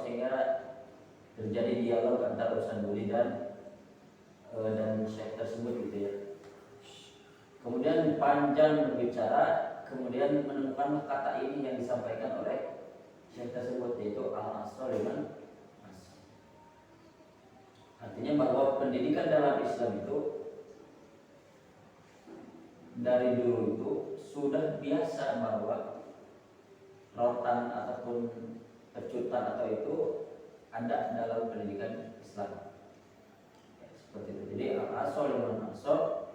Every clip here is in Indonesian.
sehingga terjadi dialog antara Ustaz Budi dan syekh tersebut gitu ya. Kemudian panjang berbicara, kemudian menemukan kata ini yang disampaikan oleh syekh tersebut, yaitu al-asal liman asal. Artinya bahwa pendidikan dalam Islam itu dari dulu itu sudah biasa bahwa rotan ataupun pecutan atau itu ada dalam pendidikan Islam. Seperti itu. Jadi al-asal liman asal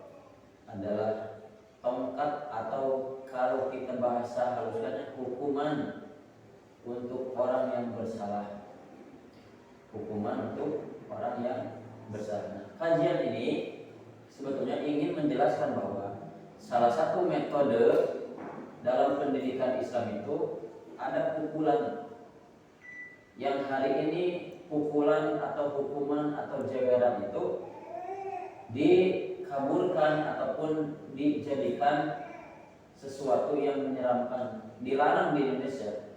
adalah tongkat atau kalau kita bahasa halusnya hukuman untuk orang yang bersalah. Hukuman untuk orang yang bersalah. Nah, kajian ini sebetulnya ingin menjelaskan bahwa salah satu metode dalam pendidikan Islam itu ada pukulan. Yang hari ini pukulan atau hukuman atau jeweran itu dikaburkan ataupun dijadikan sesuatu yang menyeramkan, dilarang di Indonesia.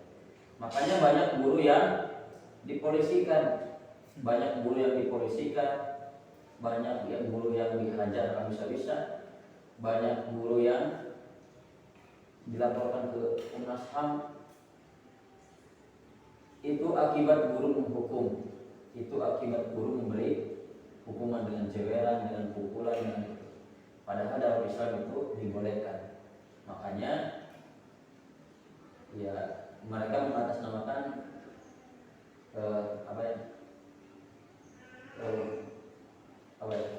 Makanya banyak guru yang dipolisikan, banyak guru yang guru yang dihajar habis-habisan, banyak guru yang dilaporkan ke Komnas HAM. Itu akibat guru menghukum, itu akibat guru memberi hukuman dengan jeweran, dengan pukulan, dengan itu. Padahal dalam Islam itu dibolehkan. Makanya ya mereka mengatasnamakan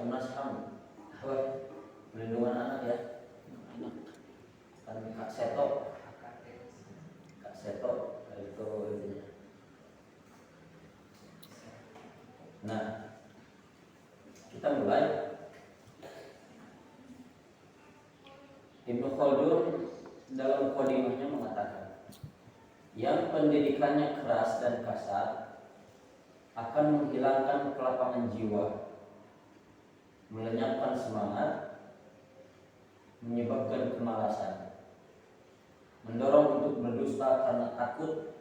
Komnas HAM, perlindungan anak ya, kan Kak Seto itu intinya. Nah, kita mulai. Ibnu Khaldun dalam mukadimahnya mengatakan, yang pendidikannya keras dan kasar akan menghilangkan kelapangan jiwa, melenyapkan semangat, menyebabkan kemalasan, mendorong untuk berdusta karena takut.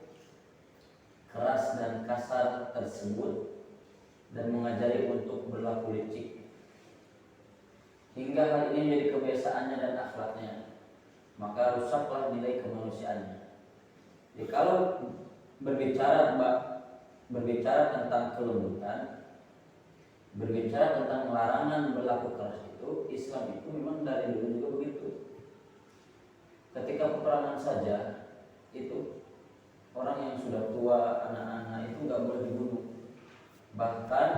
Keras dan kasar tersebut dan mengajari untuk berlaku licik, hingga hal ini menjadi kebiasaannya dan akhlaknya, maka rusaklah nilai kemanusiaannya. Jadi kalau berbicara tentang kelembutan, berbicara tentang larangan berlaku keras itu, Islam itu memang dari dulu juga begitu. Ketika peperangan saja itu orang yang sudah tua, anak-anak itu nggak boleh dibunuh. Bahkan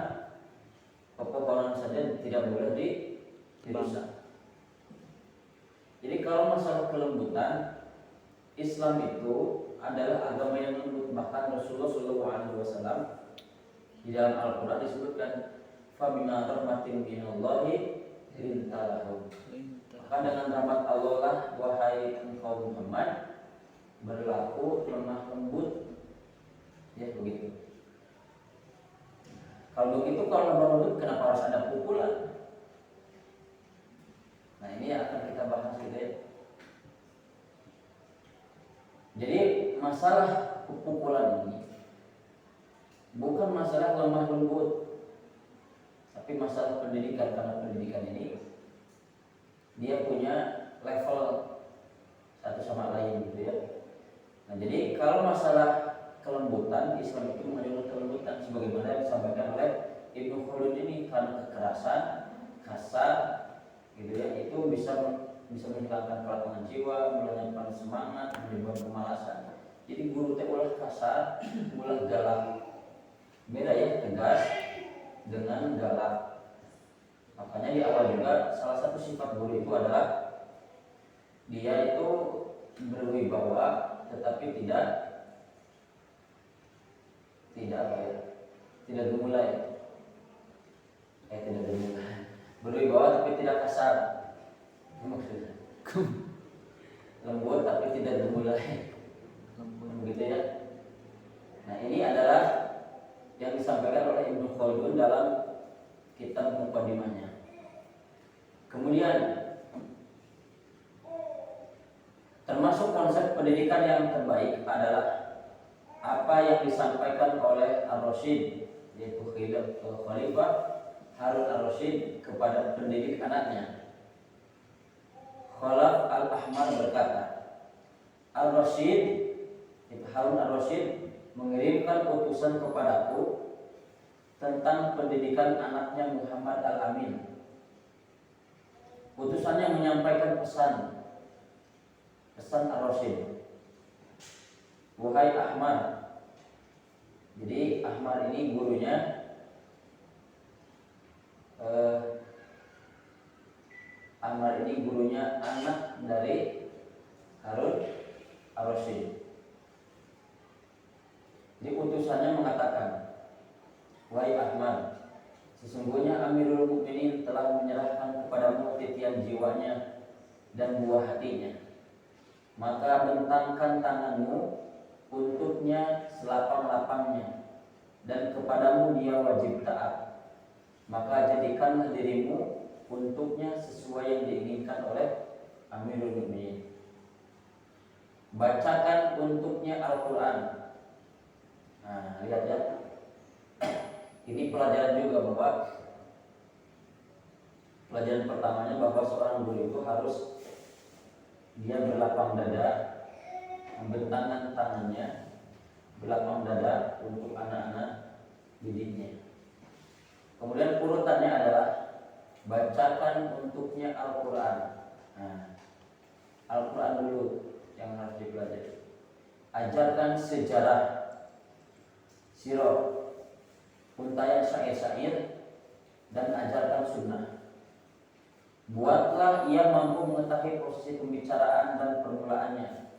peperangan saja tidak boleh dirusak. Jadi kalau masalah kelembutan, Islam itu adalah agama yang lembut. Bahkan Rasulullah SAW di dalam Al-Quran disebutkan, "Fabima rahmatin minallahi linta lahum." Maka dengan rahmat Allah lah wahai engkau Muhammad berlaku lemah lembut, ya begitu. Kalau begitu, kalau lemah lembut, kenapa harus ada pukulan? Nah, ini akan kita bahas gitu ya. Jadi masalah pukulan ini bukan masalah lemah lembut, tapi masalah pendidikan. Karena pendidikan ini dia punya level satu sama lain gitu ya. Nah, jadi kalau masalah kelembutan, Islam itu mengajarkan kelembutan sebagaimana yang disampaikan oleh Ibnu Khaldun ini, karena kekerasan, kasar gitu ya, itu bisa menghilangkan kelapangan jiwa, melenyapkan semangat, menyebabkan kemalasan. Jadi guru teh ulah kasar, ulah galak. Beda ya, tegas dengan galak. Makanya di awal juga salah satu sifat guru itu adalah dia itu berwibawa tetapi tidak gemulai. Berwibawa tapi tidak kasar. Maksudnya lembut tapi tidak gemulai. Begitu ya. Nah, ini adalah yang disampaikan oleh Ibnu Khaldun dalam kitab Muqaddimahnya. Kemudian termasuk konsep pendidikan yang terbaik adalah apa yang disampaikan oleh Ar-Rasyid, yaitu Khalifah Harun Ar-Rasyid kepada pendidik anaknya. Khalaf Al-Ahmar berkata, Ar-Rasyid, itu Harun Ar-Rasyid mengirimkan utusan kepadaku tentang pendidikan anaknya Muhammad Al-Amin. Utusannya menyampaikan pesan Ar-Rasyid, wahai Ahmad. Jadi Ahmad ini gurunya anak dari Harun Ar-Rasyid. Jadi utusannya mengatakan, wahai Ahmad, sesungguhnya Amirul Mukminin telah menyerahkan kepadamu titian jiwanya dan buah hatinya. Maka bentangkan tanganmu untuknya selapang-lapangnya, dan kepadamu dia wajib taat. Maka jadikanlah dirimu untuknya sesuai yang diinginkan oleh Amirul Mukminin. Bacakan untuknya Al-Quran. Nah, lihat ya. Ini pelajaran juga bahwa pelajaran pertamanya bahwa seorang guru itu harus dia berlapang dada, membentangkan tangannya berlapang dada untuk anak-anak didiknya. Kemudian urutannya adalah bacakan untuknya Al-Quran. Nah, Al-Quran dulu yang harus dipelajari. Ajarkan sejarah, sirah, untayan syair-syair, dan ajarkan sunnah. Buatlah ia mampu mengetahui posisi pembicaraan dan permulaannya.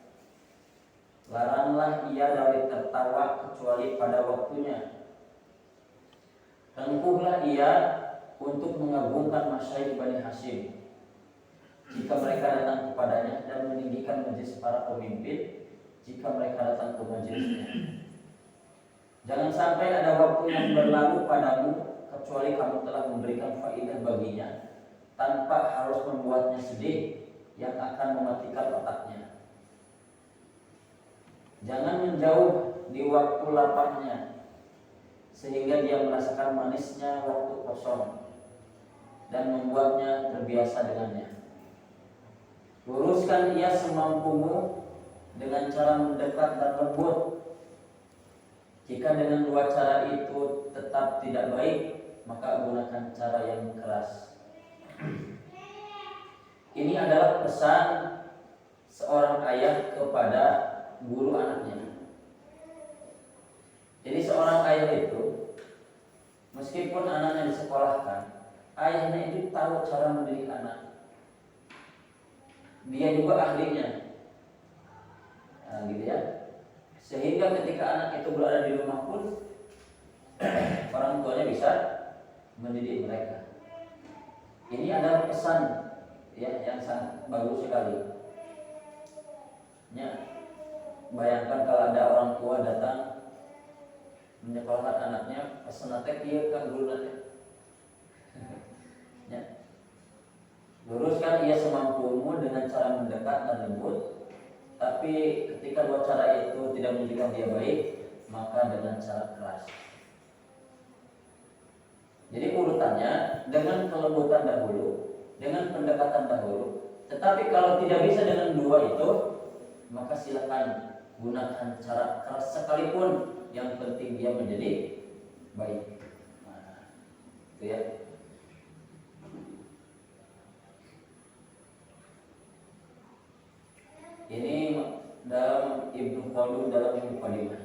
Laranglah ia dari tertawa kecuali pada waktunya. Tengkuhlah ia untuk mengagungkan masyaikh Bani Hashim jika mereka datang kepadanya, dan meninggikan majelis para pemimpin jika mereka datang ke majelisnya. Jangan sampai ada waktu yang berlalu padamu kecuali kamu telah memberikan faedah baginya, tanpa harus membuatnya sedih yang akan mematikan otaknya. Jangan menjauh di waktu lapangnya sehingga dia merasakan manisnya waktu kosong dan membuatnya terbiasa dengannya. Luruskan ia semampumu dengan cara mendekat dan lembut. Jika dengan dua cara itu tetap tidak baik, maka gunakan cara yang keras. Ini adalah pesan seorang ayah kepada guru anaknya. Jadi seorang ayah itu, meskipun anaknya disekolahkan, ayahnya itu tahu cara mendidik anak. Dia juga ahlinya. Nah, gitu ya. Sehingga ketika anak itu berada di rumah pun orang tuanya bisa mendidik mereka. Ini adalah pesan ya yang sangat bagus sekali. Ya, bayangkan kalau ada orang tua datang menyekolahkan anaknya, pesan nanti dia kan guru nanti. Ya. Luruskan ia semampumu dengan cara mendekat dan lembut, tapi ketika dua cara itu tidak menjadikan dia baik, maka dengan cara keras. Jadi urutannya dengan kelembutan dahulu, dengan pendekatan dahulu. Tetapi kalau tidak bisa dengan dua itu, maka silakan gunakan cara keras sekalipun, yang penting dia menjadi baik. Nah, itu ya. Ini dalam Ibnu Khaldun dalam Muqaddimah.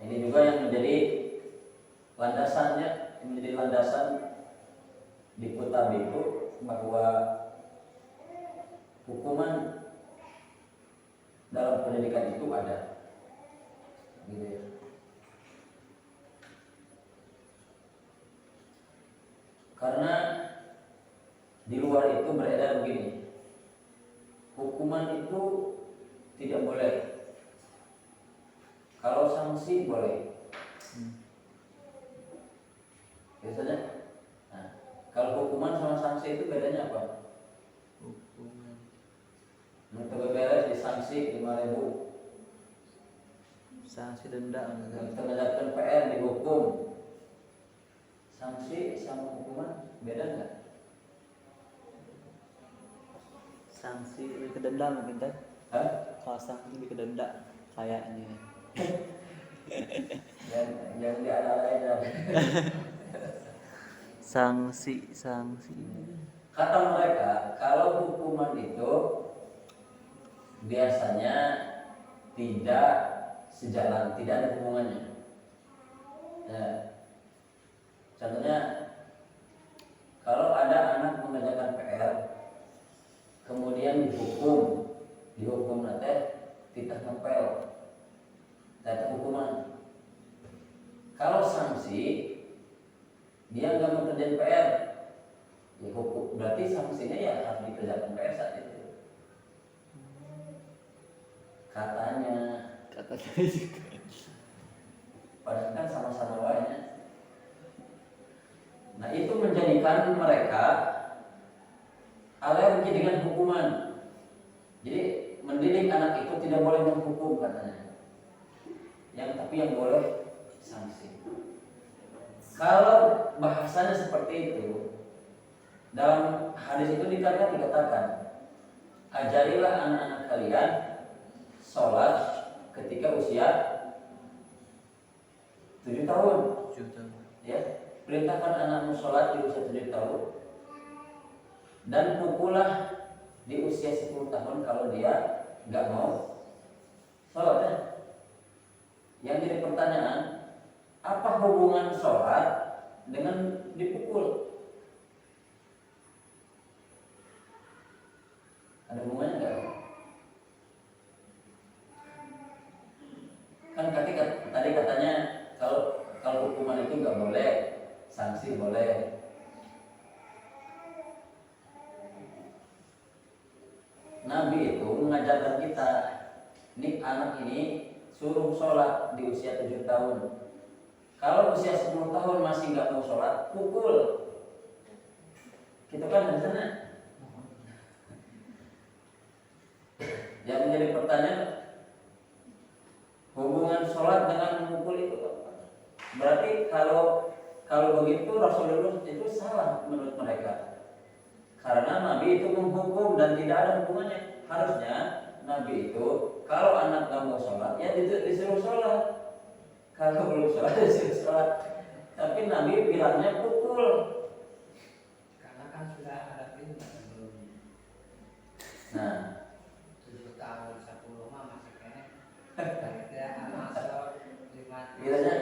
Ini juga yang menjadi landasannya, menjadi landasan di kitab itu, bahwa hukuman dalam pendidikan itu ada, gitu ya. Karena di luar itu beredar begini, hukuman itu tidak boleh, kalau sanksi boleh. Biasanya, nah, kalau hukuman sama sanksi itu bedanya apa? Hukuman untuk beberes di sanksi 5.000, Sanksi denda. Yang mengerjakan PR dihukum. Sanksi sama hukuman beda nggak? Sanksi lebih ke denda mungkin teh. Kalau sanksi lebih ke denda kayaknya. Yang diada-adain. Sanksi. Kata mereka, kalau hukuman itu biasanya tidak sejalan, tidak ada hubungannya. Ya. Contohnya, kalau ada anak mengerjakan PR, kemudian dihukum nanti tidak tempel, tidak hukuman. Kalau sanksi, dia nggak mengerjakan PR, ya hukum, berarti sanksinya ya harus dikerjakan PR saat itu. Katanya juga. Padahal kan sama-sama wanya. Nah itu menjadikan mereka alergi dengan hukuman. Jadi mendidik anak itu tidak boleh menghukum katanya. Tapi yang boleh sanksi. Kalau bahasanya seperti itu, dalam hadis itu dikatakan, ajarilah anak-anak kalian sholat ketika usia 7 tahun. Ya, perintahkan anakmu sholat di usia 7 tahun dan pukullah di usia 10 tahun kalau dia nggak mau sholat. Ya. Yang jadi pertanyaan, apa hubungan sholat dengan dipukul? Ada hubungannya nggak? Kan tadi katanya kalau hukuman itu nggak boleh, sanksi boleh. Nabi itu mengajarkan kita, ini anak ini suruh sholat di usia 7 tahun. Kalau usia 10 tahun masih nggak mau sholat, pukul. Gitu kan di sana. Yang menjadi pertanyaan, hubungan sholat dengan memukul itu apa? Berarti kalau begitu Rasulullah itu salah menurut mereka. Karena Nabi itu menghukum dan tidak ada hubungannya. Harusnya Nabi itu kalau anak nggak mau sholat, ya disuruh sholat. Kalau belum sholat, disuruh sholat. Tapi Nabi bilangnya pukul. Karena kan sudah ada perintah sebelumnya. Nah, 7 tahun 10 mah masih kene. Tidak masuk 5. bilangnya.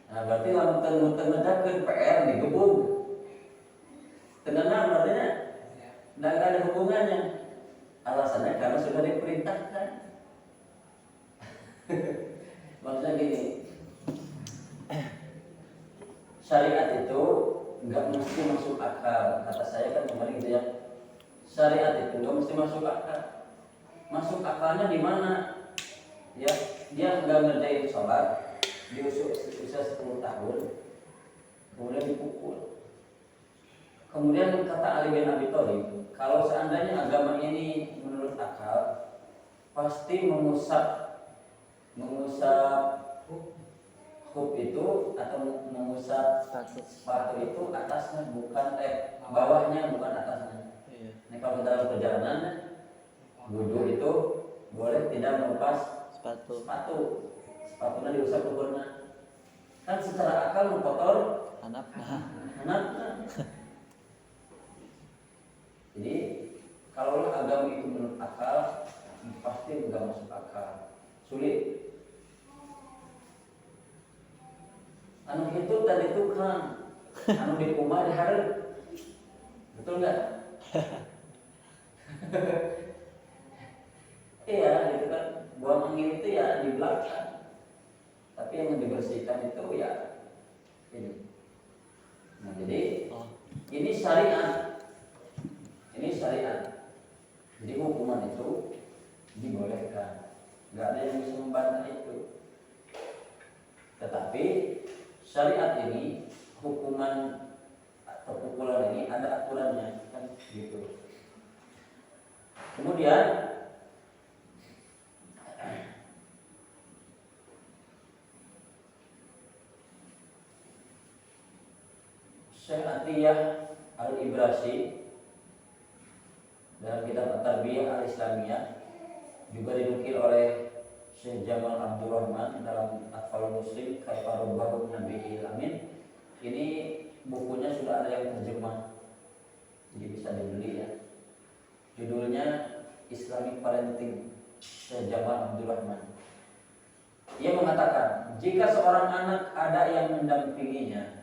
Nah, berarti lamun ngedakeun PR digebug. Tenang artinya, nggak ada hubungannya. Alasannya karena sudah diperintahkan. Maksudnya gini, syariat itu nggak mesti masuk akal. Kata saya kan kemarin gitu ya, syariat itu nggak mesti masuk akal. Masuk akalnya di mana? Ya, dia nggak ngerjain sholat di usia 10 tahun, kemudian dipukul. Kemudian kata Ali bin Abi Thalib, kalau seandainya agama ini menurut akal, pasti mengusap hub itu atau mengusap sepatu itu atasnya bukan bawahnya, bukan atasnya. Ini kalau dalam perjalanan wudhu itu boleh tidak melepas sepatunya diusap luburnya. Kan secara akal mengkotor anaknya. Jadi kalau agama itu menurut akal, pasti nggak masuk akal, sulit. Anu itu tadi tukang, anu di rumah diharap, betul nggak? Iya, gitu kan. Buang angin itu ya di belakang, tapi yang dibersihkan itu ya ini. Nah, jadi ini syariat. Ini syariat. Jadi hukuman itu dibolehkan. Nggak ada yang bisa membantah itu. Tetapi syariat ini, hukuman atau pukulan ini ada aturannya, kan gitu. Kemudian Syekh Atiyah Al-Ibrasi dalam kitab At-Tarbiyah Al-Islamiyah, juga dinukil oleh Syekh Jamal Abdul Rahman dalam Atfalul Muslim Kaifa Rabbahu Nabiyil Amin. Ini bukunya sudah ada yang terjemah, jadi bisa dibeli ya. Judulnya Islamic Parenting, Syekh Jamal Abdul Rahman. Ia mengatakan, jika seorang anak ada yang mendampinginya,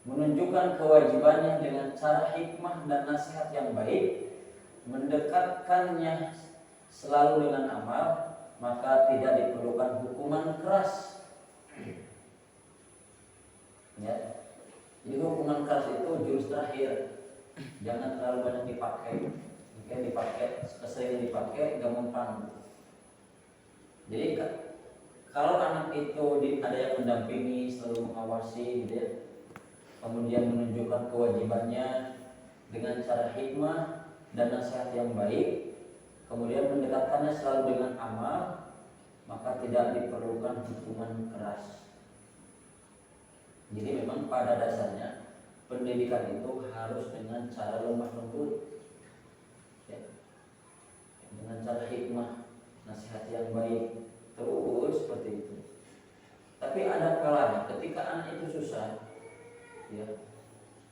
menunjukkan kewajibannya dengan cara hikmah dan nasihat yang baik, mendekatkannya selalu dengan amal, maka tidak diperlukan hukuman keras. Ya. Jadi hukuman keras itu jurus terakhir. Jangan terlalu banyak dipakai. Jika dipakai, keseringan dipakai, gak mempan. Jadi kalau anak itu ada yang mendampingi, selalu mengawasi, gitu ya, kemudian menunjukkan kewajibannya dengan cara hikmah dan nasihat yang baik, kemudian mendekatkannya selalu dengan amal, maka tidak diperlukan hukuman keras. Jadi memang pada dasarnya pendidikan itu harus dengan cara lemah lembut, ya, dengan cara hikmah, nasihat yang baik, terus seperti itu. Tapi ada kalanya ketika anak itu susah, ya,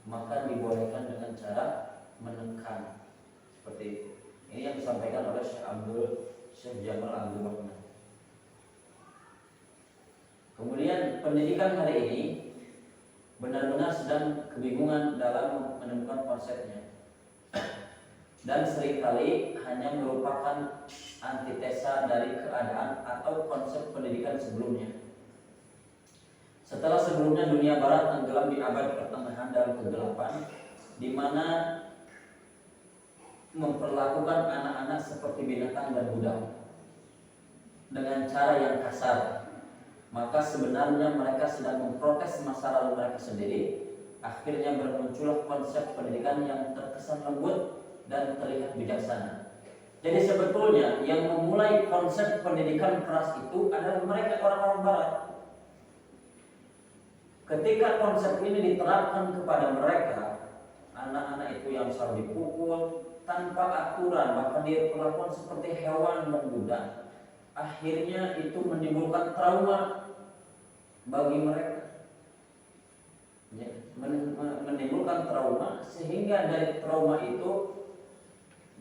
maka dibolehkan dengan cara menekan, seperti itu. Ini yang disampaikan oleh Syekh Jamal Abdul Rahman. Kemudian pendidikan hari ini benar-benar sedang kebingungan dalam menemukan konsepnya, dan seringkali hanya merupakan antitesa dari keadaan atau konsep pendidikan sebelumnya. Setelah sebelumnya dunia barat tenggelam di abad pertengahan dalam kegelapan, di mana memperlakukan anak-anak seperti binatang dan budak dengan cara yang kasar, maka sebenarnya mereka sedang memprotes masa lalu mereka sendiri. Akhirnya bermuncullah konsep pendidikan yang terkesan lembut dan terlihat bijaksana. Jadi sebetulnya yang memulai konsep pendidikan keras itu adalah mereka, orang-orang barat. Ketika konsep ini diterapkan kepada mereka, anak-anak itu yang selalu dipukul tanpa aturan, bahkan diperlakukan seperti hewan dan budak, akhirnya itu menimbulkan trauma bagi mereka, ya, menimbulkan trauma, sehingga dari trauma itu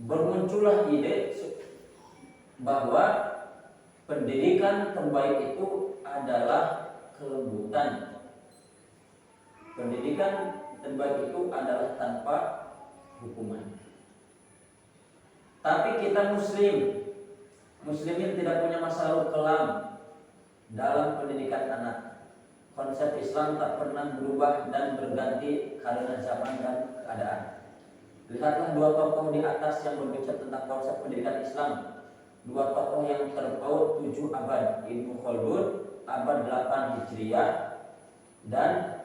bermuncullah ide bahwa pendidikan terbaik itu adalah kelembutan. Pendidikan terbaik itu adalah tanpa hukuman. Tapi kita muslimin tidak punya masa lalu kelam dalam pendidikan anak. Konsep Islam tak pernah berubah dan berganti karena zaman dan keadaan. Lihatlah dua tokoh di atas yang berbicara tentang konsep pendidikan Islam. Dua tokoh yang terpaut 7 abad, Ibnu Khaldun abad 8 Hijriah dan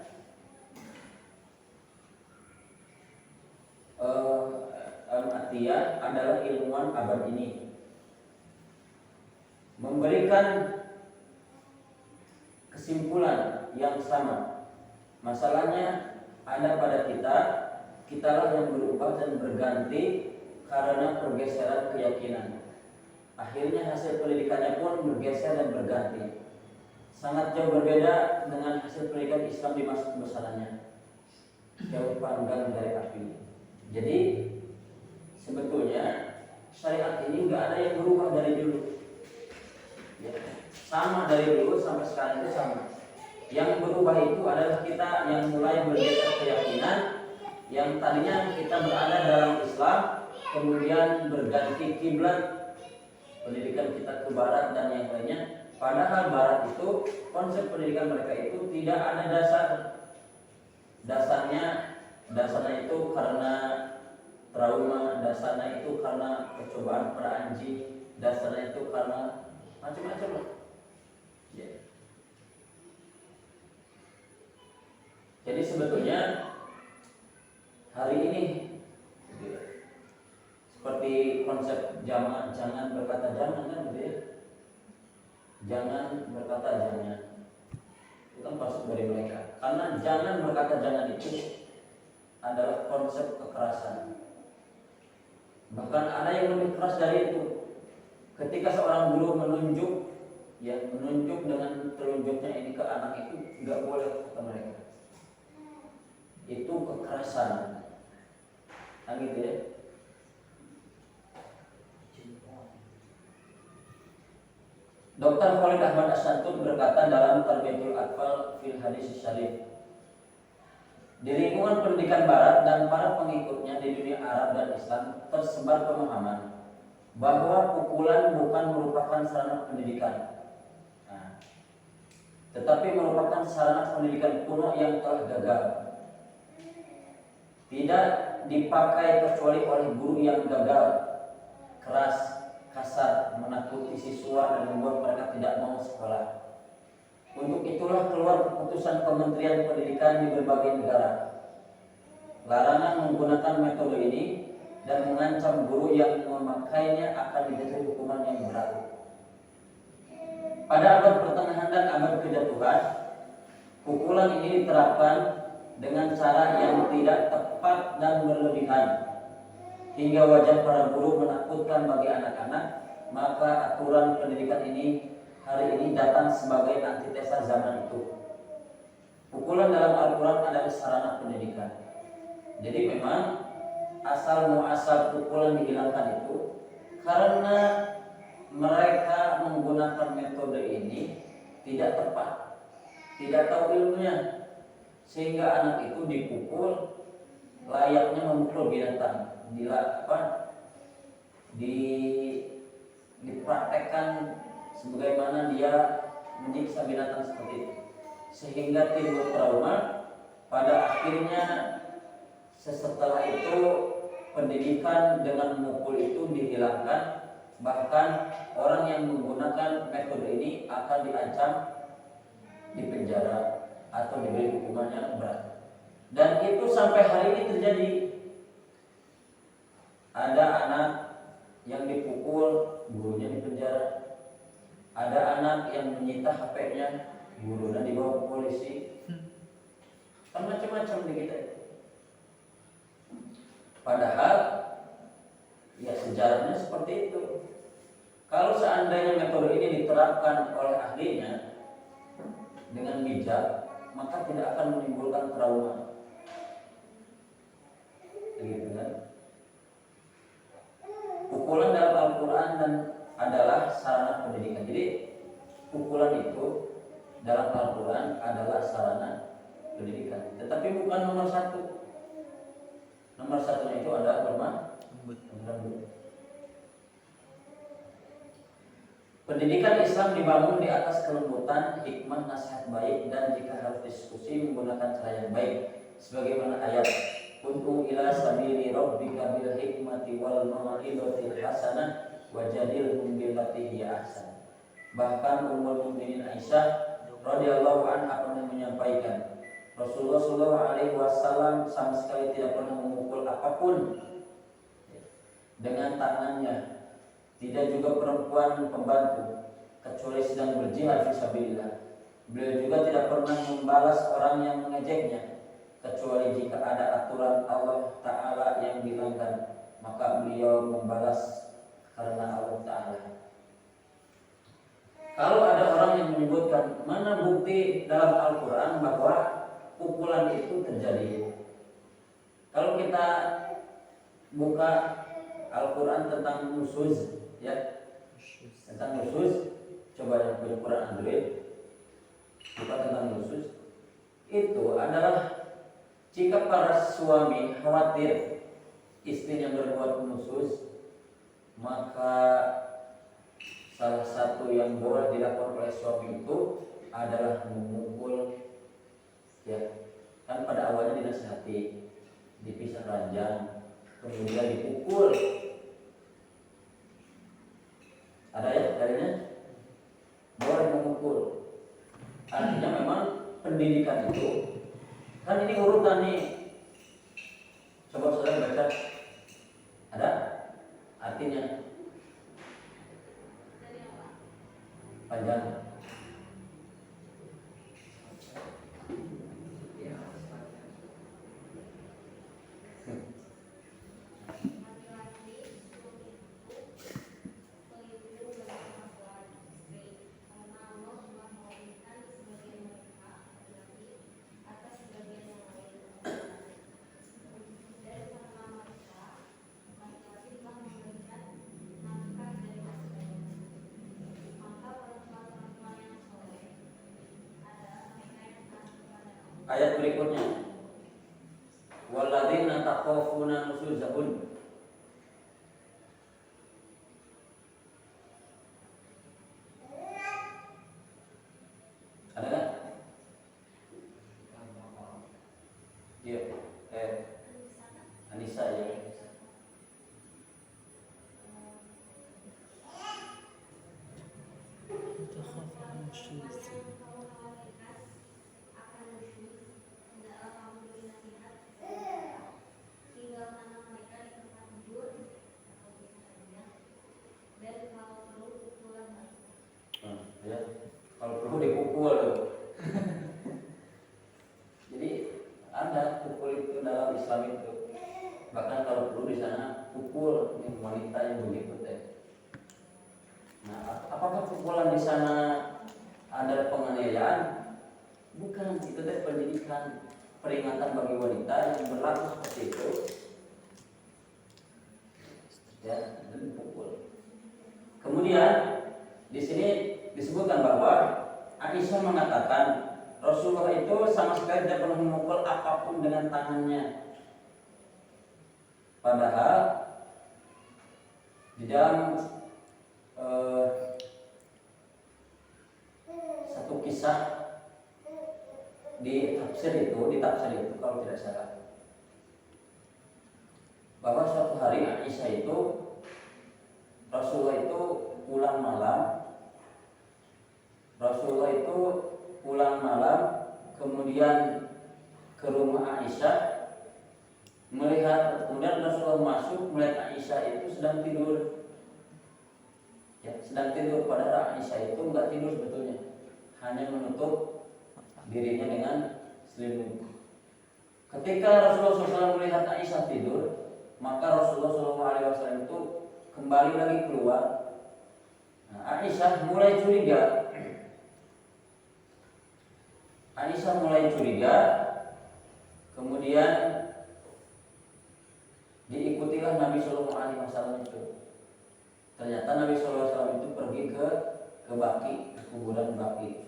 Al-Atiyah adalah ilmuwan abad ini, memberikan kesimpulan yang sama. Masalahnya ada pada kitalah yang berubah dan berganti karena pergeseran keyakinan. Akhirnya hasil pendidikannya pun bergeser dan berganti. Sangat jauh berbeda dengan hasil pendidikan Islam di masa kebesarannya. Jauh panggang dari api. Jadi sebetulnya syariat ini nggak ada yang berubah dari dulu, ya, sama dari dulu sampai sekarang itu sama. Yang berubah itu adalah kita yang mulai bergeser keyakinan, yang tadinya kita berada dalam Islam, kemudian berganti kiblat, pendidikan kita ke Barat dan yang lainnya. Padahal Barat itu konsep pendidikan mereka itu tidak ada dasarnya itu karena trauma, dasarnya itu karena percobaan peranji, dasarnya itu karena macam-macam lah. Ya. Jadi sebetulnya hari ini seperti konsep jangan berkata jangan, kan gitu ya. Jangan berkata jangan. Itu kan masuk dari mereka. Karena jangan berkata jangan itu adalah konsep kekerasan. Bahkan ada yang lebih keras dari itu. Ketika seorang guru menunjuk dengan telunjuknya ini ke anak itu nggak boleh kata mereka. Itu kekerasan. Nah gitu ya. Dr. Khalid Ahmad As-Santun berkata dalam Tarbiyatul Atfal fil Hadis Syarif, di lingkungan pendidikan Barat dan para pengikutnya di dunia Arab dan Islam tersebar pemahaman bahwa pukulan bukan merupakan sarana pendidikan, tetapi merupakan sarana pendidikan kuno yang telah gagal. Tidak dipakai kecuali oleh guru yang gagal, keras, kasar, menakuti siswa dan membuat mereka tidak mau sekolah. Untuk itulah keluar keputusan Kementerian Pendidikan di berbagai negara. Larangan menggunakan metode ini dan mengancam guru yang memakainya akan dijatuhi hukuman yang berat. Pada abad pertengahan dan abad kejatuhan, pukulan ini diterapkan dengan cara yang tidak tepat dan berlebihan, hingga wajah para guru menakutkan bagi anak-anak. Maka aturan pendidikan ini hari ini datang sebagai antitesa zaman itu. Pukulan dalam Al-Quran adalah sarana pendidikan. Jadi memang asal muasal pukulan dihilangkan itu karena mereka menggunakan metode ini tidak tepat, tidak tahu ilmunya, sehingga anak itu dipukul layaknya memukul binatang. Dipraktekkan sebagaimana dia menyiksa binatang seperti itu, sehingga timbul trauma. Pada akhirnya setelah itu pendidikan dengan memukul itu dihilangkan. Bahkan orang yang menggunakan metode ini akan diancam dipenjara atau diberi hukuman yang berat. Dan itu sampai hari ini terjadi. Ada anak yang dipukul, gurunya dipenjara. Ada anak yang menyita HP-nya, gurunya dibawa ke polisi. Kan macam-macam di kita. Padahal ya sejarahnya seperti itu. Kalau seandainya metode ini diterapkan oleh ahlinya dengan bijak, maka tidak akan menimbulkan trauma. Begitu kan? Pukulan dalam Al-Quran dan adalah sarana pendidikan. Jadi pukulan itu dalam Al-Quran adalah sarana pendidikan, tetapi bukan nomor satu. Nomor satunya itu adalah lembut. Pendidikan Islam dibangun di atas kelembutan, hikmah, nasihat baik, dan jika harus diskusi menggunakan cara yang baik, sebagaimana ayat "Ud'u ila sabili rabbika bil hikmati wal mau'izatil hasanah wajadilhum billati hiya ahsan." Bahkan Ummul Mukminin Aisyah radhiyallahu anha pernah menyampaikan, Rasulullah sallallahu alaihi wasallam sama sekali tidak pernah memukul apapun dengan tangannya. Tidak juga perempuan pembantu kecuali sedang berjihad fisabilillah. Beliau juga tidak pernah membalas orang yang mengejeknya kecuali jika ada aturan Allah Ta'ala yang dilanggar, maka beliau membalas karena Allah Ta'ala. Kalau ada orang yang menyebutkan mana bukti dalam Al-Quran bahwa pukulan itu terjadi, kalau kita buka Al-Quran tentang nusuz, ya, tentang nusuz, coba yang punya Quran Android, buka tentang nusuz, itu adalah jika para suami khawatir istrinya berbuat nusuz, maka salah satu yang boleh dilakukan oleh suami itu adalah memukul, ya, kan pada awalnya dinasihati, dipisah ranjang, kemudian dipukul. Ada ya darinya, boleh memukul. Artinya memang pendidikan itu kan ini urutan nih. Coba saudara baca, ada artinya panjang. ayat berikutnya. Walladzina takhafuna nusuzahun. Ada nggak? Iya. Anissa ya. Ya. Kalau perlu dipukul. Jadi ada pukul itu dalam Islam itu. Bahkan kalau perlu di sana pukul wanita yang begitu teh. Nah, apakah pukulan di sana ada penganiayaan? Bukan, itu teh pendidikan, peringatan bagi wanita yang berlaku seperti itu. Ya, dan dipukul. Kemudian di sini disebutkan bahwa Aisyah mengatakan Rasulullah itu sama sekali tidak pernah memukul apapun dengan tangannya. Padahal di dalam satu kisah di tafsir itu kalau tidak salah, bahwa suatu hari Aisyah itu Rasulullah itu pulang malam, kemudian ke rumah Aisyah, kemudian Rasulullah masuk melihat Aisyah itu sedang tidur. Ya, sedang tidur, padahal Aisyah itu enggak tidur sebetulnya, hanya menutup dirinya dengan selimut. Ketika Rasulullah SAW melihat Aisyah tidur, maka Rasulullah SAW itu kembali lagi keluar. Nah, Aisyah mulai curiga, kemudian diikutilah Nabi SAW itu. Ternyata Nabi SAW itu pergi ke Baki, ke kuburan Baki.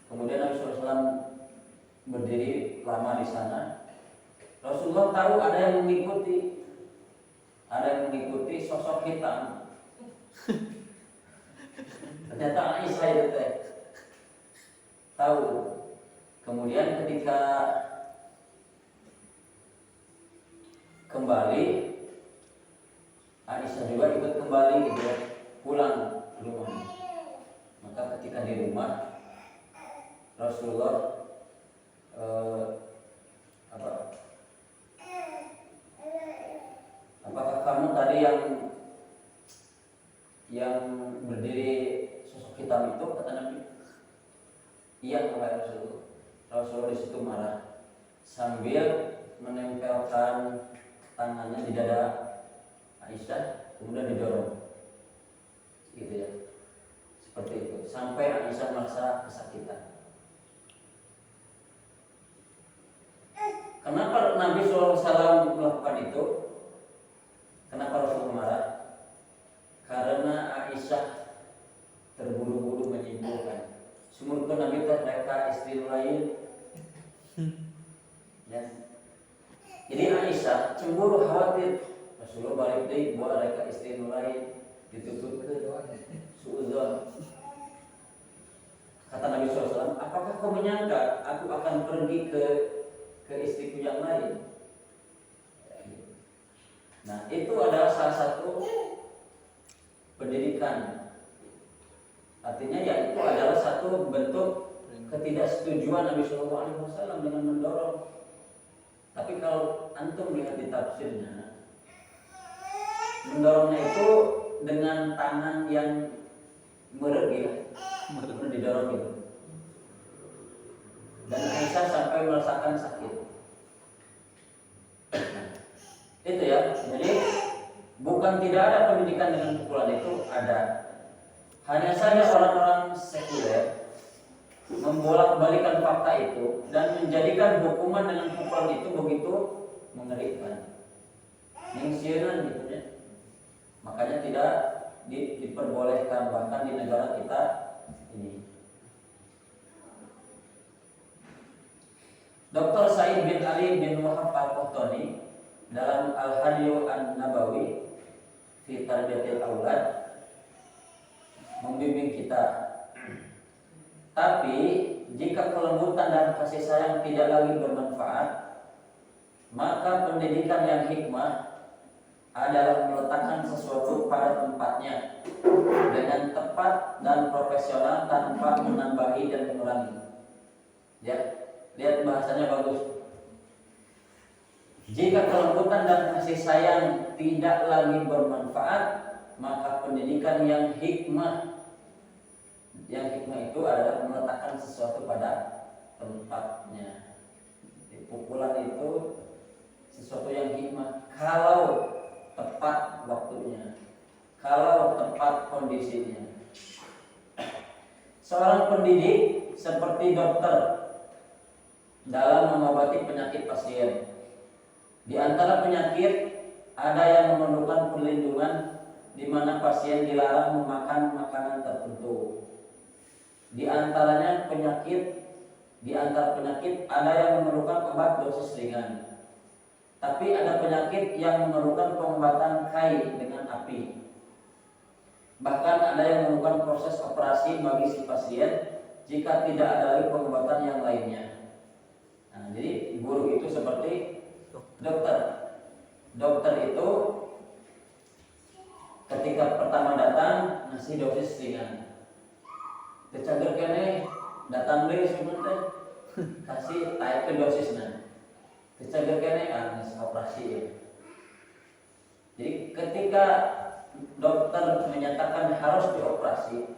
Kemudian Nabi SAW berdiri lama di sana. Rasulullah tahu ada yang mengikuti sosok hitam. Ternyata Aisyah itu tahu. Kemudian ketika kembali, Aisyah juga ikut kembali gitu ya, pulang ke rumah. Maka ketika di rumah Rasulullah apakah kamu tadi yang berdiri sosok hitam itu, kata Nabi? Iya, wahai Rasulullah. Rasulullah di situ marah sambil menempelkan tangannya di dada Aisyah, kemudian didorong, gitu ya, seperti itu, sampai Aisyah merasa kesakitan. Kenapa Nabi SAW melakukan itu? Kenapa Rasulullah marah? Karena Aisyah terburu-buru menyimpulkan, sumurkan Nabi mereka istri lain. Ya. Jadi Aisyah cemburu, khawatir Rasulullah balik deh buat mereka istri lain, ditutup ke suudzon. Kata Nabi SAW, apakah kau menyangka aku akan pergi ke istriku yang lain? Nah, itu adalah salah satu pendidikan. Artinya ya itu adalah satu bentuk ketidaksetujuan Nabi SAW dengan mendorong. Tapi kalau antum melihat di tafsirnya, mendorongnya itu dengan tangan yang meregi, didorong itu. Dan Aisyah sampai merasakan sakit. Itu ya. Jadi bukan tidak ada pendidikan dengan pukulan, itu ada. Hanya saja orang-orang sekuler membolak-balikan fakta itu dan menjadikan hukuman dengan pukulan itu begitu mengerikan, ningsieun gitu ya. Makanya tidak diperbolehkan bahkan di negara kita ini. Dr. Said bin Ali bin Wahab Al-Qahtani dalam Al-Hadyu An-Nabawi fi Tarbiyatil Aulad membimbing kita. Tapi jika kelembutan dan kasih sayang tidak lagi bermanfaat, maka pendidikan yang hikmah adalah meletakkan sesuatu pada tempatnya dengan tepat dan profesional tanpa menambahi dan mengurangi. Ya, lihat bahasanya bagus. Jika kelembutan dan kasih sayang tidak lagi bermanfaat, maka pendidikan yang hikmah itu adalah meletakkan sesuatu pada tempatnya. Pukulan itu sesuatu yang hikmah kalau tepat waktunya, kalau tepat kondisinya. Seorang pendidik seperti dokter dalam mengobati penyakit pasien. Di antara penyakit ada yang memerlukan perlindungan di mana pasien dilarang memakan makanan tertentu. Di antara penyakit ada yang memerlukan obat dosis ringan. Tapi ada penyakit yang memerlukan pengobatan kai dengan api. Bahkan ada yang memerlukan proses operasi bagi si pasien jika tidak ada lagi pengobatan yang lainnya. Nah, jadi guru itu seperti dokter. Dokter itu ketika pertama datang ngasih dosis ringan. Kecager kene datang deui sebentar kasih naik ke dosisnya. Kecager kene ngasih operasi ya. Jadi ketika dokter menyatakan harus dioperasi,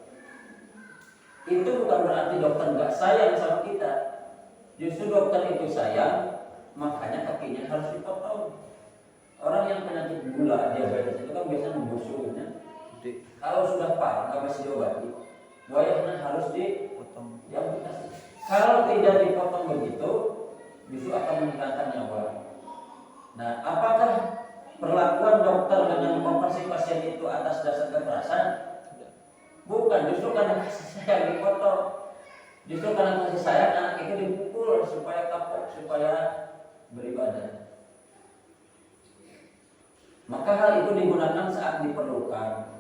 itu bukan berarti dokter nggak sayang sama kita. Justru dokter itu sayang, makanya kakinya harus dipotong. Orang yang penyakit gula, diabetes itu kan biasanya membusuknya. Kalau sudah parah nggak bisa diobati, wayahnya harus dipotong, diamputasi. Kalau tidak dipotong begitu, justru akan menghilangkan nyawa. Nah, apakah perlakuan dokter dengan mengoperasi pasien itu atas dasar kekerasan? Bukan, justru karena kasih sayang dipotong. Justru karena kasih sayang anak itu dipukul supaya kapok, supaya beribadah. Maka hal itu digunakan saat diperlukan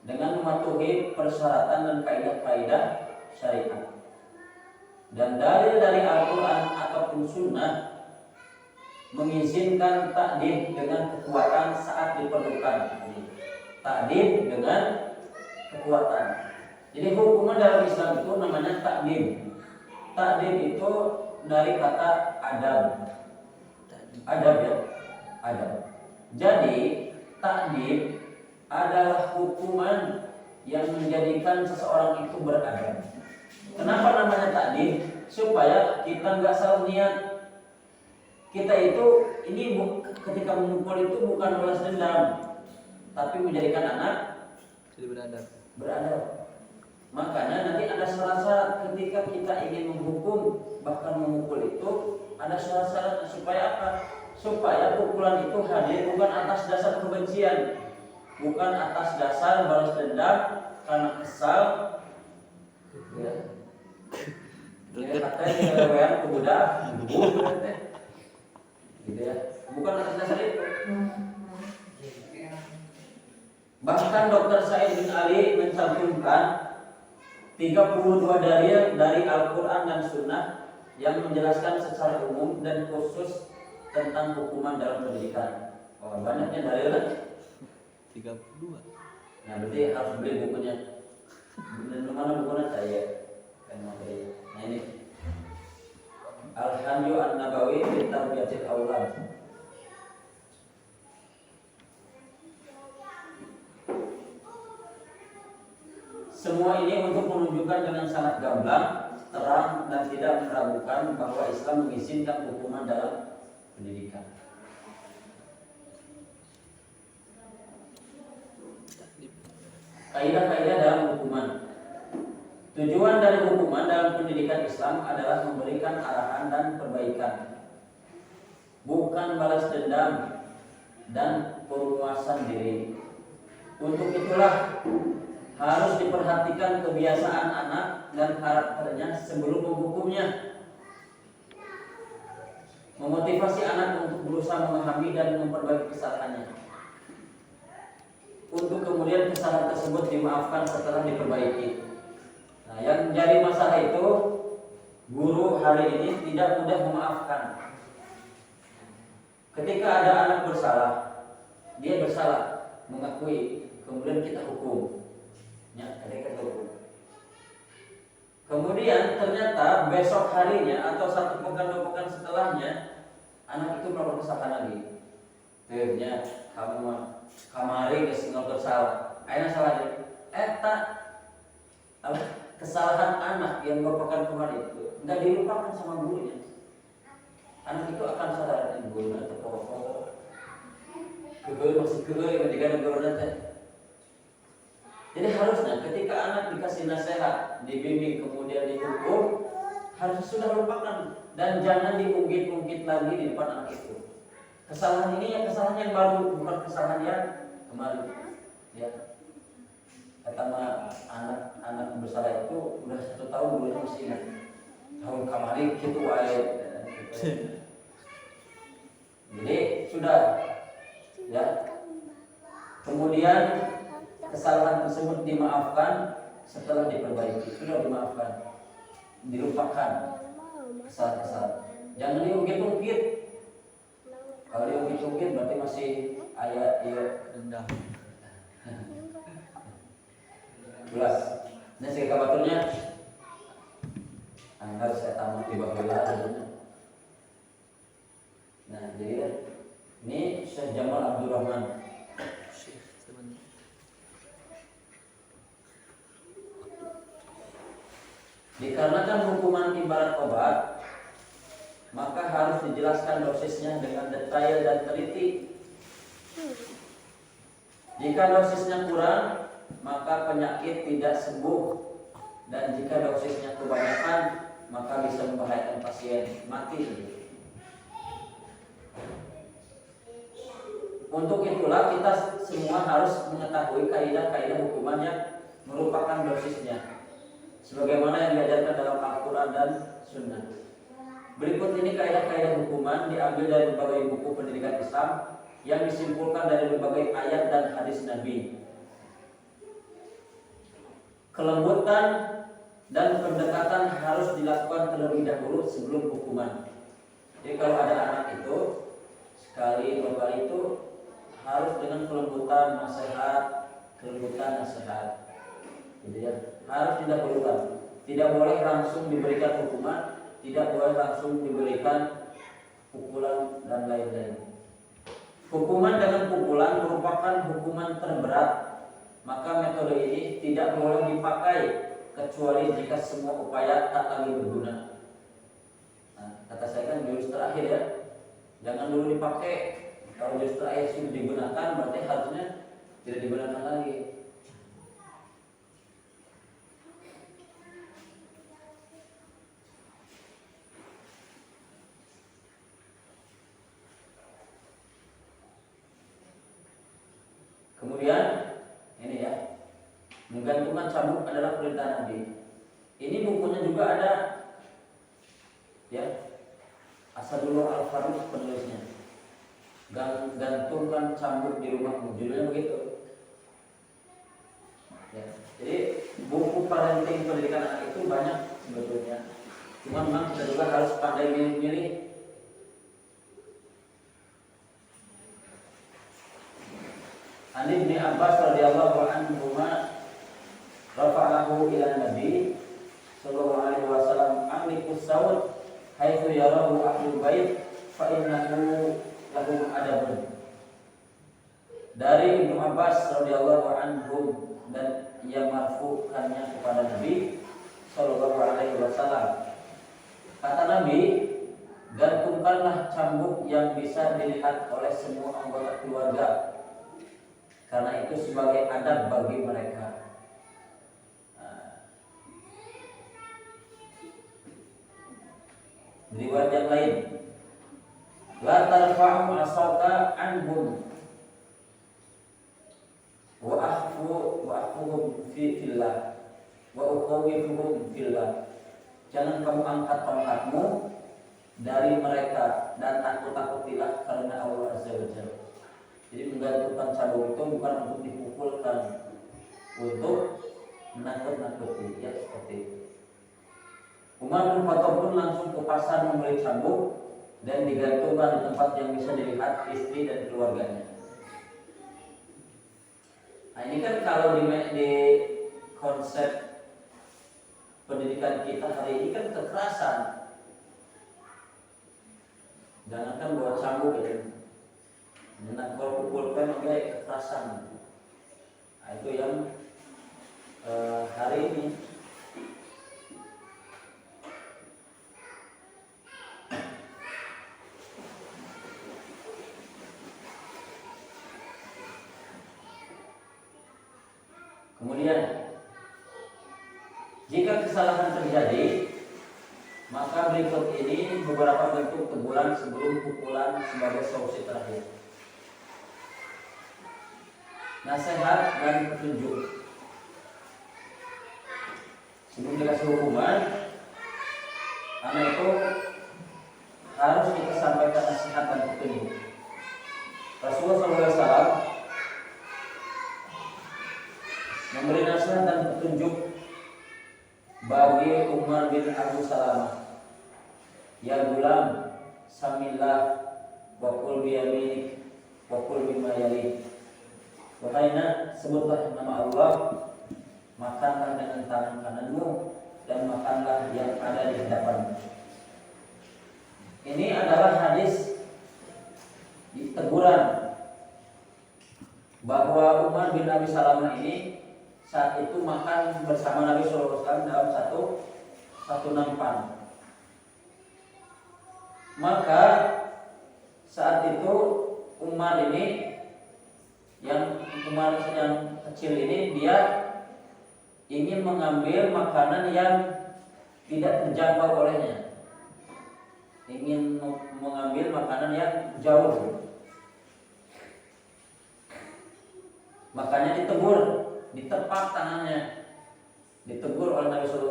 dengan mematuhi persyaratan dan kaidah-kaidah syariat. Dan dalil dari Al-Quran ataupun Sunnah mengizinkan takdim dengan kekuatan saat diperlukan. Takdim dengan kekuatan. Jadi hukuman dalam Islam itu namanya takdim. Takdim itu dari kata adab. Adab ya, adab. Jadi takdim adalah hukuman yang menjadikan seseorang itu beradab. Kenapa namanya takdim? Supaya kita nggak salah niat. Kita itu ketika memukul itu bukan balas dendam, tapi menjadikan anak jadi beradab. Makanya nanti ada syarat-syarat ketika kita ingin menghukum bahkan memukul itu, ada syarat-syarat supaya apa? Supaya pukulan itu hadir bukan atas dasar kebencian, bukan atas dasar balas dendam karena kesal. Ya. Katanya kewean ke budak, gitu ya. Bukan atas dasar itu. Bahkan Dr. Said bin Ali mencantumkan 32 dalil dari Al-Quran dan Sunnah yang menjelaskan secara umum dan khusus tentang hukuman dalam pendidikan. Oh, banyaknya dalil kan? 32. Nah, berarti harus beli bukunya. Mana bukunya saya? Nah ini Al-Hadyu An-Nabawi fi Tarbiyatil Aulad. Semua ini untuk menunjukkan dengan sangat gamblang, terang dan tidak meragukan bahwa Islam mengizinkan hukuman dalam pendidikan. Kaidah-kaidah dalam hukuman. Tujuan dari hukuman dalam pendidikan Islam adalah memberikan arahan dan perbaikan, bukan balas dendam dan pemuasan diri. Untuk itulah harus diperhatikan kebiasaan anak dan karakternya sebelum menghukumnya. memotivasi anak untuk berusaha memahami dan memperbaiki kesalahannya, untuk kemudian kesalahan tersebut dimaafkan setelah diperbaiki. Nah, yang menjadi masalah itu guru hari ini tidak mudah memaafkan. Ketika ada anak bersalah, dia bersalah, mengakui, kemudian kita hukum. Ya, ketika hukum. Kemudian ternyata besok harinya atau 1 pekan 2 pekan setelahnya anak itu melakukan kesalahan lagi. Akhirnya kamu kamari geus bersalah. Ayeuna salah deui. Eta kesalahan anak yang merupakan kemarin itu enggak dilupakan sama gurunya. Anak itu akan sadar gurunya terpokok. Kegeuy masih kegeuy ketika gurunya teh. Jadi harusnya ketika anak dikasih nasihat, dibimbing, kemudian dihukum, harus sudah lupakan dan jangan diungkit-ungkit lagi di depan anak itu. Kesalahan ini ya kesalahan yang baru, bukan kesalahan yang kemarin. Ya, kata anak bersalah itu udah 1 tahun dulu masih ingat. Tahun kemarin gitu wae. Jadi sudah, ya. Kemudian kesalahan tersebut dimaafkan setelah diperbaiki, sudah dimaafkan, dilupakan kesalahan-kesalahan. Jangan diungkit-ungkit. Kalau diungkit-ungkit berarti masih ayat rendah. jelas. Nah, sehingga kabarnya anggar saya tamat di Babila. Nah, jadi ini Syekh Jamal Abdurrahman. Dikarenakan hukuman ibarat obat, maka harus dijelaskan dosisnya dengan detail dan teliti. Jika dosisnya kurang, maka penyakit tidak sembuh, dan jika dosisnya kebanyakan, maka bisa membahayakan pasien mati. Untuk itulah kita semua harus mengetahui kaidah-kaidah hukuman yang merupakan dosisnya, sebagaimana yang diajarkan dalam Al-Quran dan Sunnah. Berikut ini kaidah-kaidah hukuman diambil dari berbagai buku pendidikan Islam yang disimpulkan dari berbagai ayat dan hadis Nabi. Kelembutan dan pendekatan harus dilakukan terlebih dahulu sebelum hukuman. Jadi kalau ada anak itu sekali 2 kali itu harus dengan kelembutan nasihat, Jadi ya, harus didahulukan. Tidak boleh langsung diberikan hukuman, tidak boleh langsung diberikan pukulan dan lain-lain. Hukuman dengan pukulan merupakan hukuman terberat, maka metode ini tidak boleh dipakai kecuali jika semua upaya tak lagi berguna. Nah, kata saya kan jurus terakhir ya, jangan dulu dipakai. Kalau jurus terakhir sudah digunakan, berarti harusnya tidak digunakan lagi. Kemudian ini ya, menggantungkan cambuk adalah perintah Nabi. Ini bukunya juga ada, ya, Asadullah Al-Faruq penulisnya. Gantungkan cambuk di rumahmu, judulnya begitu. Ya, jadi buku parenting pendidikan anak itu banyak sebetulnya. Cuma memang kita juga harus pandai milih-milih. Ani bin Abbas radhiyallahu anhu rafa'ahu ila Nabi sallallahu alaihi wasallam amlikus sawt haitsu yarahu ahlul bait fa innahu lahum adabun. Dari Ibnu Abbas radhiyallahu anhu dan ia marfu'kannya kepada Nabi sallallahu alaihi wasallam. Kata Nabi, gantungkanlah cambuk yang bisa dilihat oleh semua anggota keluarga, karena itu sebagai adab bagi mereka. Riwayat yang lain, la tarfa'u asaka anhum wa ahfuhum fillah wa ukhawifuhum fillah. Jangan kamu angkat tongkatmu dari mereka dan takut-takutilah karena Allah Azza wa Jalla. Jadi menggantungkan cambuk itu bukan untuk dipukulkan, untuk menakut-nakuti, ya seperti itu. Umar bin Khattab pun langsung ke pasar membeli cambuk dan digantungkan di tempat yang bisa dilihat istri dan keluarganya. Nah ini kan kalau di konsep pendidikan kita hari ini kan kekerasan. Jangankan bawa cambuk ya, kalau pukulkan pakai kekerasan. Nah, itu yang hari ini. Kemudian jika kesalahan terjadi, maka berikut ini beberapa bentuk teguran sebelum pukulan sebagai solusi terakhir. Nasihat dan petunjuk. Sebelum dikasih hukuman, anak itu harus kita sampaikan nasihat dan petunjuk. Rasulullah SAW memberi nasihat dan petunjuk bagi Umar bin Abu Salamah. Ya gulam, samillah wa qul bi yaminik wa qul bima yalik. Wahai nak, sebutlah nama Allah, makanlah dengan tangan kananmu dan makanlah yang ada di hadapanmu. Ini adalah hadis teguran bahwa Umar bin Abi Salamah ini saat itu makan bersama Nabi SAW dalam satu nampan. Maka saat itu Umar ini yang kecil ini dia ingin mengambil makanan yang tidak terjangkau olehnya, ingin mengambil makanan yang jauh. Makanya ditegur, ditepak tangannya, ditegur oleh Nabi SAW.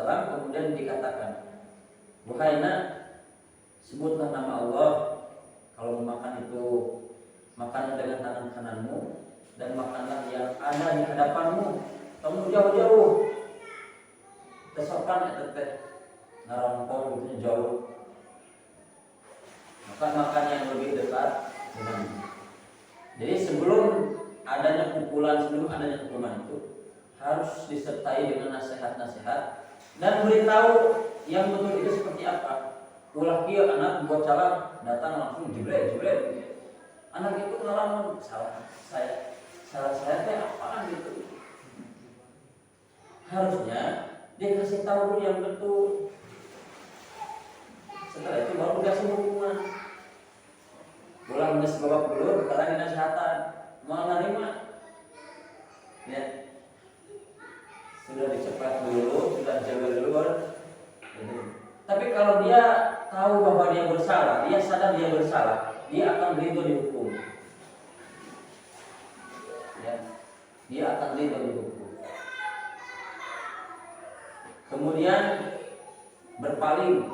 Kemudian dikatakan, wahai nak, sebutlah nama Allah. Kalau memakan itu, makan dengan tangan kananmu dan makanlah yang ada di hadapanmu. Kamu jauh-jauh, tesokan ya teteh, narampong itu jauh. Makan yang lebih dekat denganmu. Jadi sebelum adanya pukulan, sebelum adanya hukuman itu harus disertai dengan nasihat-nasihat dan beritahu yang betul itu seperti apa. Ulah kia anak buat salah datang langsung jebret. Anak itu ngalamin salah saya teh apaan gitu. Harusnya dia kasih tahu dulu yang betul. Setelah itu baru dikasih hukuman. Ulah nges babak dulu, sekarang dinasihatan. Mau nerima? Ya. Sudah dicepat dulu, sudah jaga dulu baru. Tapi kalau dia tahu bahwa dia bersalah, dia sadar dia bersalah, dia akan ridho dihukum. Ya, dia akan ridho dihukum. Kemudian berpaling.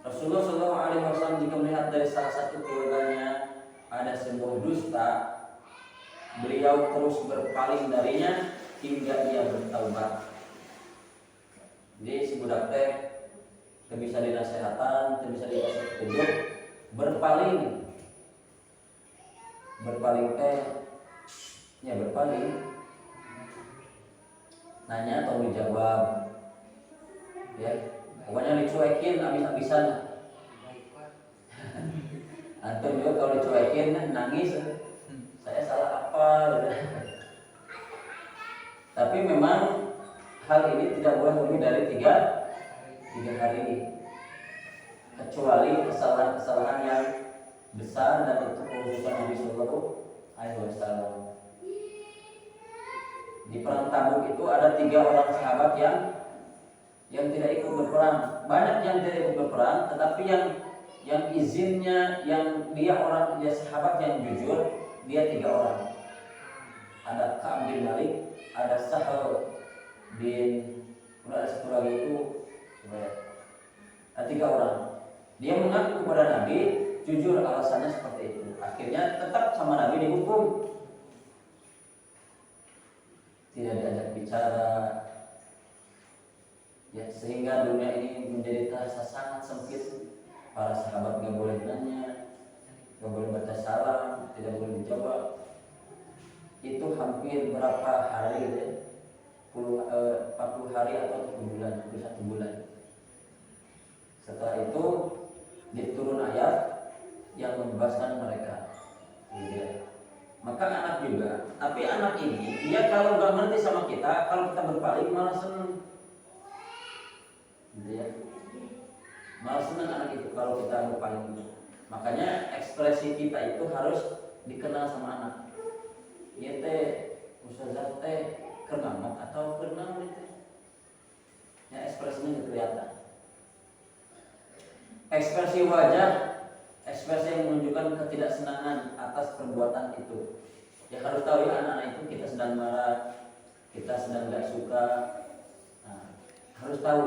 Rasulullah SAW jika melihat dari salah satu keluarganya ada sebuah dusta, beliau terus berpaling darinya hingga ia bertaubat. Jadi si budak teh bisa dinasehatan, bisa dikasih petunjuk, berpaling teh, ya berpaling, nanya atau dijawab, ya, pokoknya dicuekin abis-abisan. Antum juga kalau dicuekin nangis, saya salah apa? Tapi memang hal ini tidak boleh lebih dari 3 hari, kecuali kesalahan-kesalahan yang besar dan itu kekhususan Nabi Sallallahu Alaihi Wasallam. Di perang Tabuk itu ada 3 orang sahabat yang tidak ikut berperang. Banyak yang tidak ikut berperang, tetapi yang izinnya, yang dia sahabat yang jujur, dia 3 orang. Ada Ka'ab bin Malik, ada Sahal bin, ada satu lagi itu, ada 3 orang. Dia mengaku kepada Nabi, jujur alasannya seperti itu. Akhirnya tetap sama Nabi dihukum. Tidak diajak bicara. Ya, sehingga dunia ini menjadi terasa sangat sempit. Para sahabat gak boleh nanya, gak boleh baca salam, tidak boleh dijawab. Itu hampir berapa hari ya? 40 hari atau 1 bulan, hampir 1 bulan. Setelah itu diturun ayat yang membebaskan mereka. Gitu. Maka anak juga, tapi anak ini dia kalau gak ngerti sama kita, kalau kita berpaling malah seneng. Gitu ya. Malah seneng anak itu kalau kita berpaling. Makanya ekspresi kita itu harus dikenal sama anak. Iya teh, ustazah teh kenal atau kenal gitu. Ya ekspresinya kelihatan. Ekspresi wajah, ekspresi yang menunjukkan ketidaksenangan atas perbuatan itu. Ya harus tahu ya anak-anak itu kita sedang marah, kita sedang gak suka. Nah, harus tahu.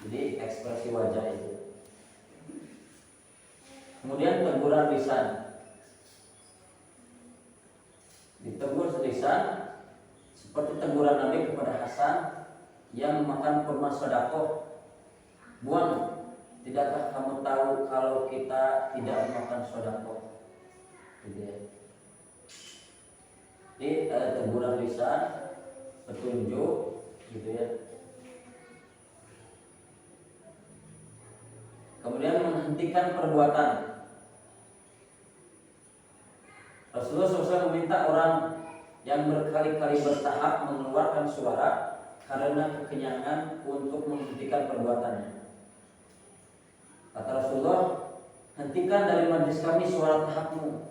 Jadi ekspresi wajah itu. Kemudian teguran lisan. Ditegur lisan seperti teguran Nabi kepada Hasan yang makan kurma sedekah. Buang. Tidakkah kamu tahu kalau kita tidak makan sedekah? Gitu ya. Jadi teguran lisan, petunjuk, gitu ya. Kemudian menghentikan perbuatan. Rasulullah SAW meminta orang yang berkali-kali bertahap mengeluarkan suara karena kekenyangan untuk menghentikan perbuatannya. Kata Rasulullah, hentikan dari majlis kami suara tahapmu,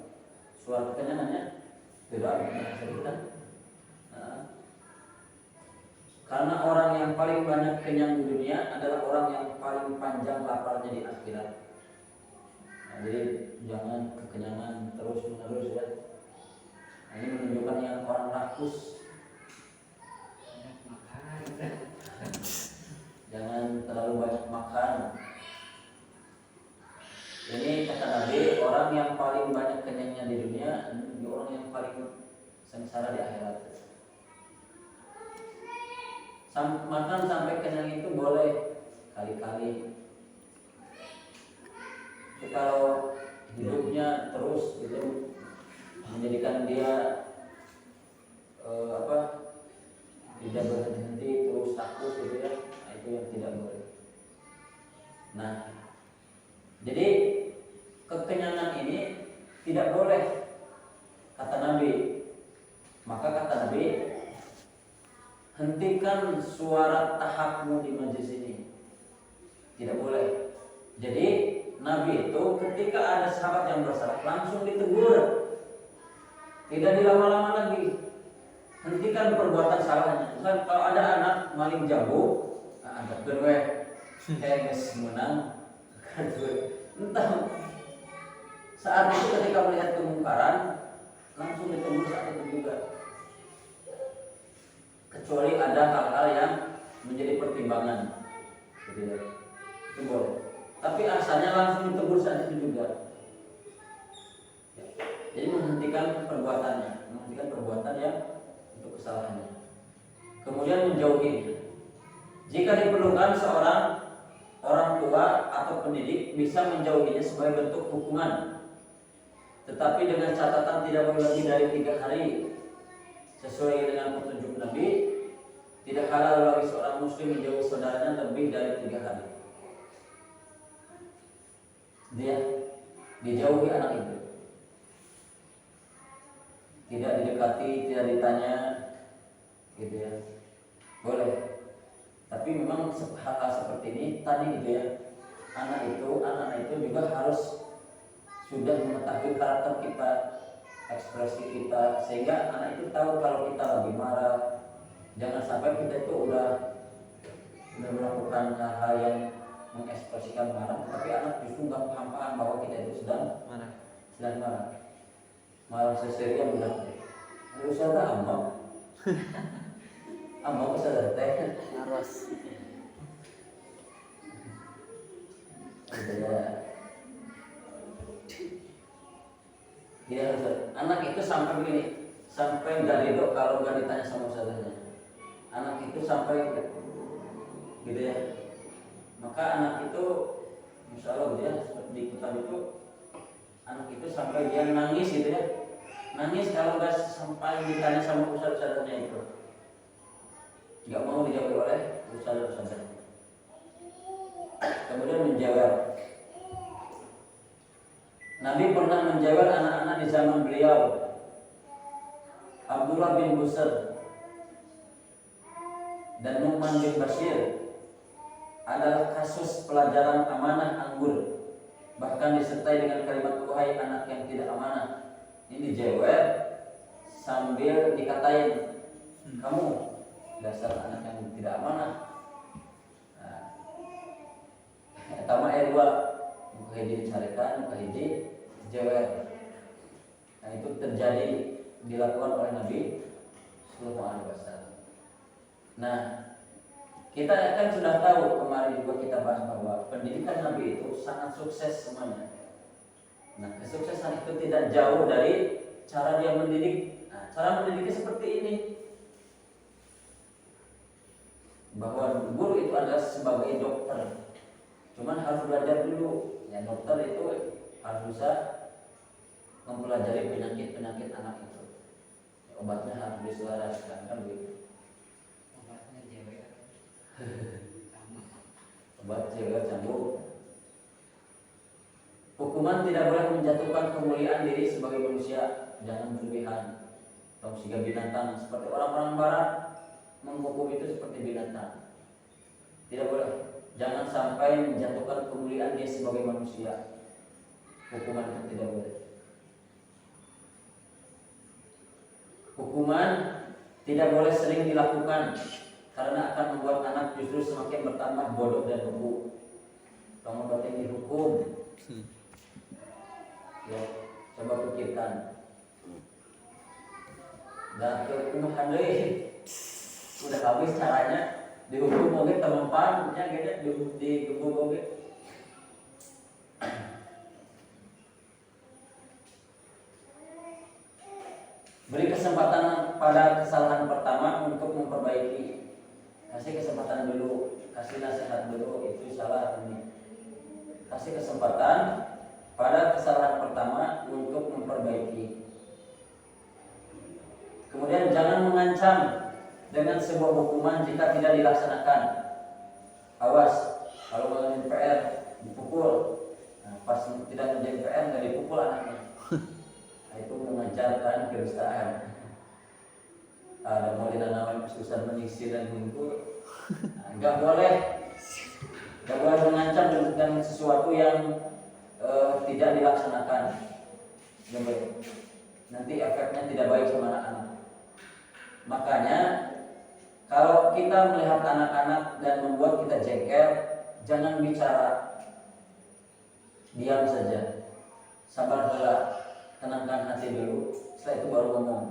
suara kekenyangannya. Tidak ada. Karena orang yang paling banyak kenyang di dunia adalah orang yang paling panjang laparnya di akhirat. Nah, jadi jangan kekenyangan terus menerus ya. Nah, ini menunjukkan yang orang rakus. Jangan terlalu banyak makan. Ini kata Nabi, orang yang paling banyak kenyangnya di dunia adalah orang yang paling sengsara di akhirat. Makan sampai kenyang itu boleh kali-kali. Tapi kalau hidupnya terus gitu menjadikan dia tidak berhenti terus takut gitu ya, nah, itu yang tidak boleh. Nah, jadi kekenyangan ini tidak boleh kata Nabi. Maka kata Nabi, hentikan suara tahapmu di majlis ini. Tidak boleh. Jadi Nabi itu ketika ada sahabat yang bersalah langsung ditegur. Tidak dilama-lama lagi. Hentikan perbuatan salahnya. Kan kalau ada anak maling jambu, anggap gue menang. Entah saat itu ketika melihat kemungkaran langsung ditegur saat itu juga. Kecuali ada hal-hal yang menjadi pertimbangan, itu boleh. Tapi asalnya langsung ditegur saat itu juga. Jadi menghentikan perbuatannya, menghentikan perbuatan yang untuk kesalahannya. Kemudian menjauhinya. Jika diperlukan seorang orang tua atau pendidik bisa menjauhinya sebagai bentuk hukuman, tetapi dengan catatan tidak boleh lebih dari 3 hari. Sesuai dengan petunjuk Nabi, tidak halal bagi seorang muslim menjauhi saudaranya lebih dari 3 hari. Dia dijauhi anak itu, tidak didekati, tidak ditanya, gitu ya. Boleh. Tapi memang hal-hal seperti ini tadi gitu ya. Anak itu juga harus sudah mengetahui karakter kita, ekspresi kita, sehingga anak itu tahu kalau kita lagi marah. Jangan sampai kita itu udah melakukan hal yang mengekspresikan marah, tapi anak justru nggak paham bahwa kita itu sedang marah. Marah seseria bilang, "Lu sadar ambang, ambang sadar teh." Harus. Gitu ya. Dia anak itu sampai begini, sampai nggak ridho kalau nggak ditanya sama ustazahnya. Anak itu sampai gitu ya. Maka anak itu, insya Allah dia di kitab itu, anak itu sampai dia nangis gitu ya. Nangis kalau nggak sampai ditanya sama ustazahnya itu. Nggak mau dijawab oleh ustazah. Kemudian menjawab. Nabi pernah menjawab anak-anak di zaman beliau. Abdullah bin Busr dan Nu'man bin Bashir adalah kasus pelajaran amanah anggur, bahkan disertai dengan kalimat wahai anak yang tidak amanah. Ini dijawab sambil dikatain, kamu dasar anak yang tidak amanah. Pertama ayat 2 muka hiji dicarikan, muka hiji jawab. Nah itu terjadi dilakukan oleh Nabi Sallallahu Alaihi Wasallam. Nah kita kan sudah tahu, kemarin juga kita bahas bahwa pendidikan Nabi itu sangat sukses semuanya. Nah kesuksesan itu tidak jauh dari cara dia mendidik. Nah, cara mendidiknya seperti ini, bahwa guru itu adalah sebagai dokter, cuman harus belajar dulu. Ya dokter itu harus bisa mempelajari penyakit-penyakit anak itu. Ya, obatnya harus diselaraskan kan begitu. Obatnya JWR. Obat JWR cambuk. Hukuman tidak boleh menjatuhkan kemuliaan diri sebagai manusia, jangan berlebihan. Atau jika binatang, seperti orang-orang barat menghukum itu seperti binatang. Tidak boleh. Jangan sampai menjatuhkan kemuliaan dia sebagai manusia. Hukuman itu tidak boleh. Hukuman tidak boleh sering dilakukan, karena akan membuat anak justru semakin bertambah bodoh dan bebu. Kamu berarti dihukum. Ya, coba pikirkan. Dan keumahan deui. Udah habis caranya, dihukum oge temempan nya gitu, digebuk oge. Beri kesempatan pada kesalahan pertama untuk memperbaiki. Kasih kesempatan dulu, kasih nasihat dulu, itu salah ini. Kasih kesempatan pada kesalahan pertama untuk memperbaiki. Kemudian jangan mengancam dengan sebuah hukuman jika tidak dilaksanakan. Awas, kalau mengerjakan PR dipukul. Nah, pas tidak menjadi PR nggak dipukul anaknya. Nah, itu mengajarkan kedustaan. Ada mau dinamakan susah menyisir dan mengumpul. Nah, nggak boleh mengancam dengan sesuatu yang tidak dilaksanakan. Nanti efeknya tidak baik sama anak-anak. Makanya kalau kita melihat anak-anak dan membuat kita jengkel, jangan bicara, diam saja, sabar dulu, tenangkan hati dulu, setelah itu baru ngomong.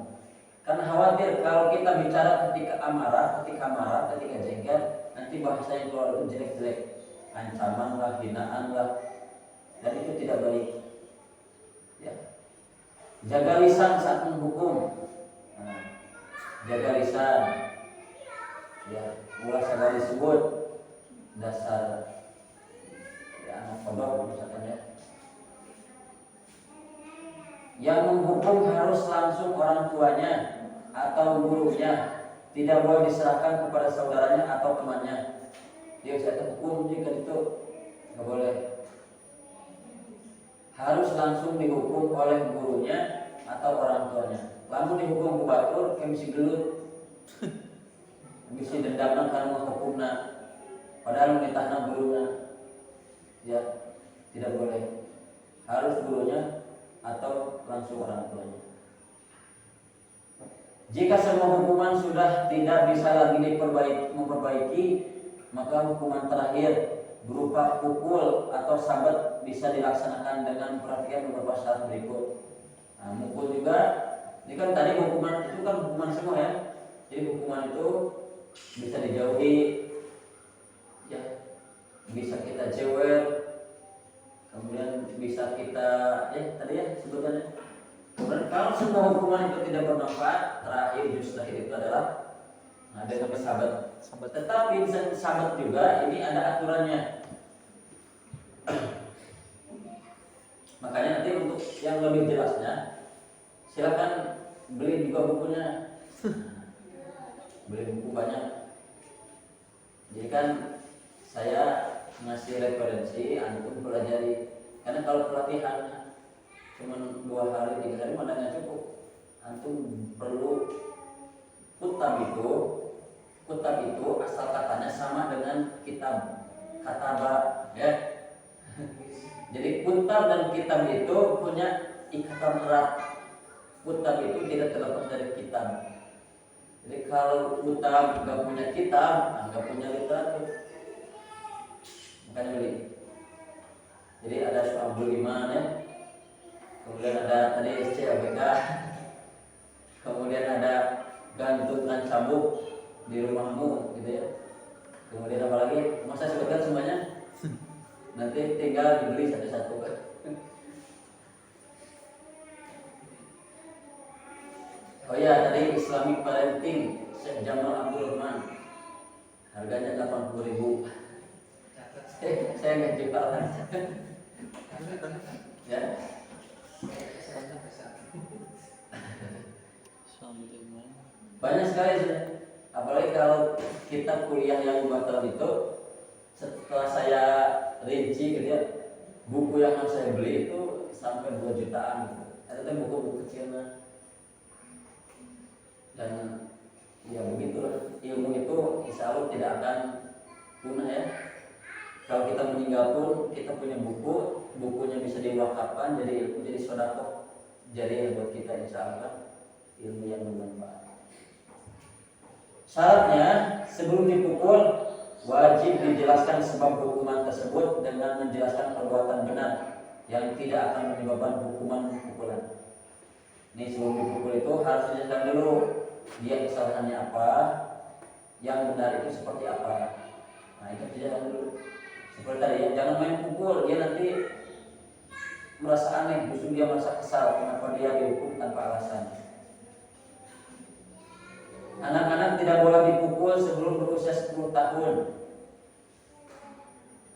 Karena khawatir kalau kita bicara ketika marah, ketika jengkel, nanti bahasa yang keluar itu jelek-jelek, ancaman lah, hinaan lah, dan itu tidak baik. Ya. Jaga lisan saat menghukum. Jaga lisan. Ya, ulah segala disebut dasar ya anak pondok misalkan ya. Yang menghukum harus langsung orang tuanya atau gurunya, tidak boleh diserahkan kepada saudaranya atau temannya. Dia bisa hukum jika itu nggak boleh. Harus langsung dihukum oleh gurunya atau orang tuanya. Lalu dihukum ku batur, kayak misi gelut, misi dendam karena hukumna, padahal ditahna gurunya, ya tidak boleh. Harus gurunya atau langsung orang tuanya. Jika semua hukuman sudah tidak bisa lagi memperbaiki, maka hukuman terakhir berupa pukul atau sabet bisa dilaksanakan dengan perhatian beberapa syarat berikut. Nah, mukul juga. Ini kan tadi hukuman itu kan hukuman semua ya. Jadi hukuman itu bisa dijauhi, ya bisa kita jewer, tidak bermanfaat, terakhir juz terakhir itu adalah dengan sahabat. Tetapi sahabat juga ini ada aturannya. Makanya nanti untuk yang lebih jelasnya silakan beli juga bukunya. Beli buku banyak. Jadi kan saya ngasih referensi, antum pelajari. Karena kalau pelatihan cuma 2 hari 3 hari mana nggak cukup. Antum perlu kutab itu asal katanya sama dengan kitab kataba, ya. Jadi kutab dan kitab itu punya ikatan erat. Kutab itu tidak terlepas dari kitab. Jadi kalau kutab nggak punya kitab, nggak punya literatur. Makanya beli. Jadi ada Syu'abul Iman, ya. Kemudian ada tadi SCABK. Kemudian ada gantungan cambuk di rumahmu, gitu ya. Kemudian apa lagi? Mau saya sebutkan semuanya? Nanti tinggal dibeli satu-satu. Oh ya, tadi Islamic Parenting Syekh Jamal Abdul Rahman. Harganya 80.000. Saya nggak jualan. Ya. Banyak sekali, apalagi kalau kitab kuliah yang 2 tahun itu, setelah saya rinci gitu ya, buku yang harus saya beli itu sampai 2 jutaan gitu. Itu buku-buku kecilnya. Dan ya begitu, ilmu itu insya Allah tidak akan punah, ya. Kalau kita meninggal pun kita punya buku, bukunya bisa diwakafkan jadi ilmu, jadi sedekah, jadi buat kita insya Allah ilmu yang bermanfaat. Syaratnya sebelum dipukul wajib dijelaskan sebab hukuman tersebut dengan menjelaskan perbuatan benar yang tidak akan menyebabkan hukuman pukulan. Ini sebelum dipukul itu harus dijelaskan dulu dia kesalahannya apa, yang benar itu seperti apa. Nah itu dijelaskan dulu. Seperti tadi ya, jangan main pukul, dia nanti merasa aneh, justru dia merasa kesal kenapa dia dihukum tanpa alasan. Anak-anak tidak boleh dipukul sebelum berusia 10 tahun.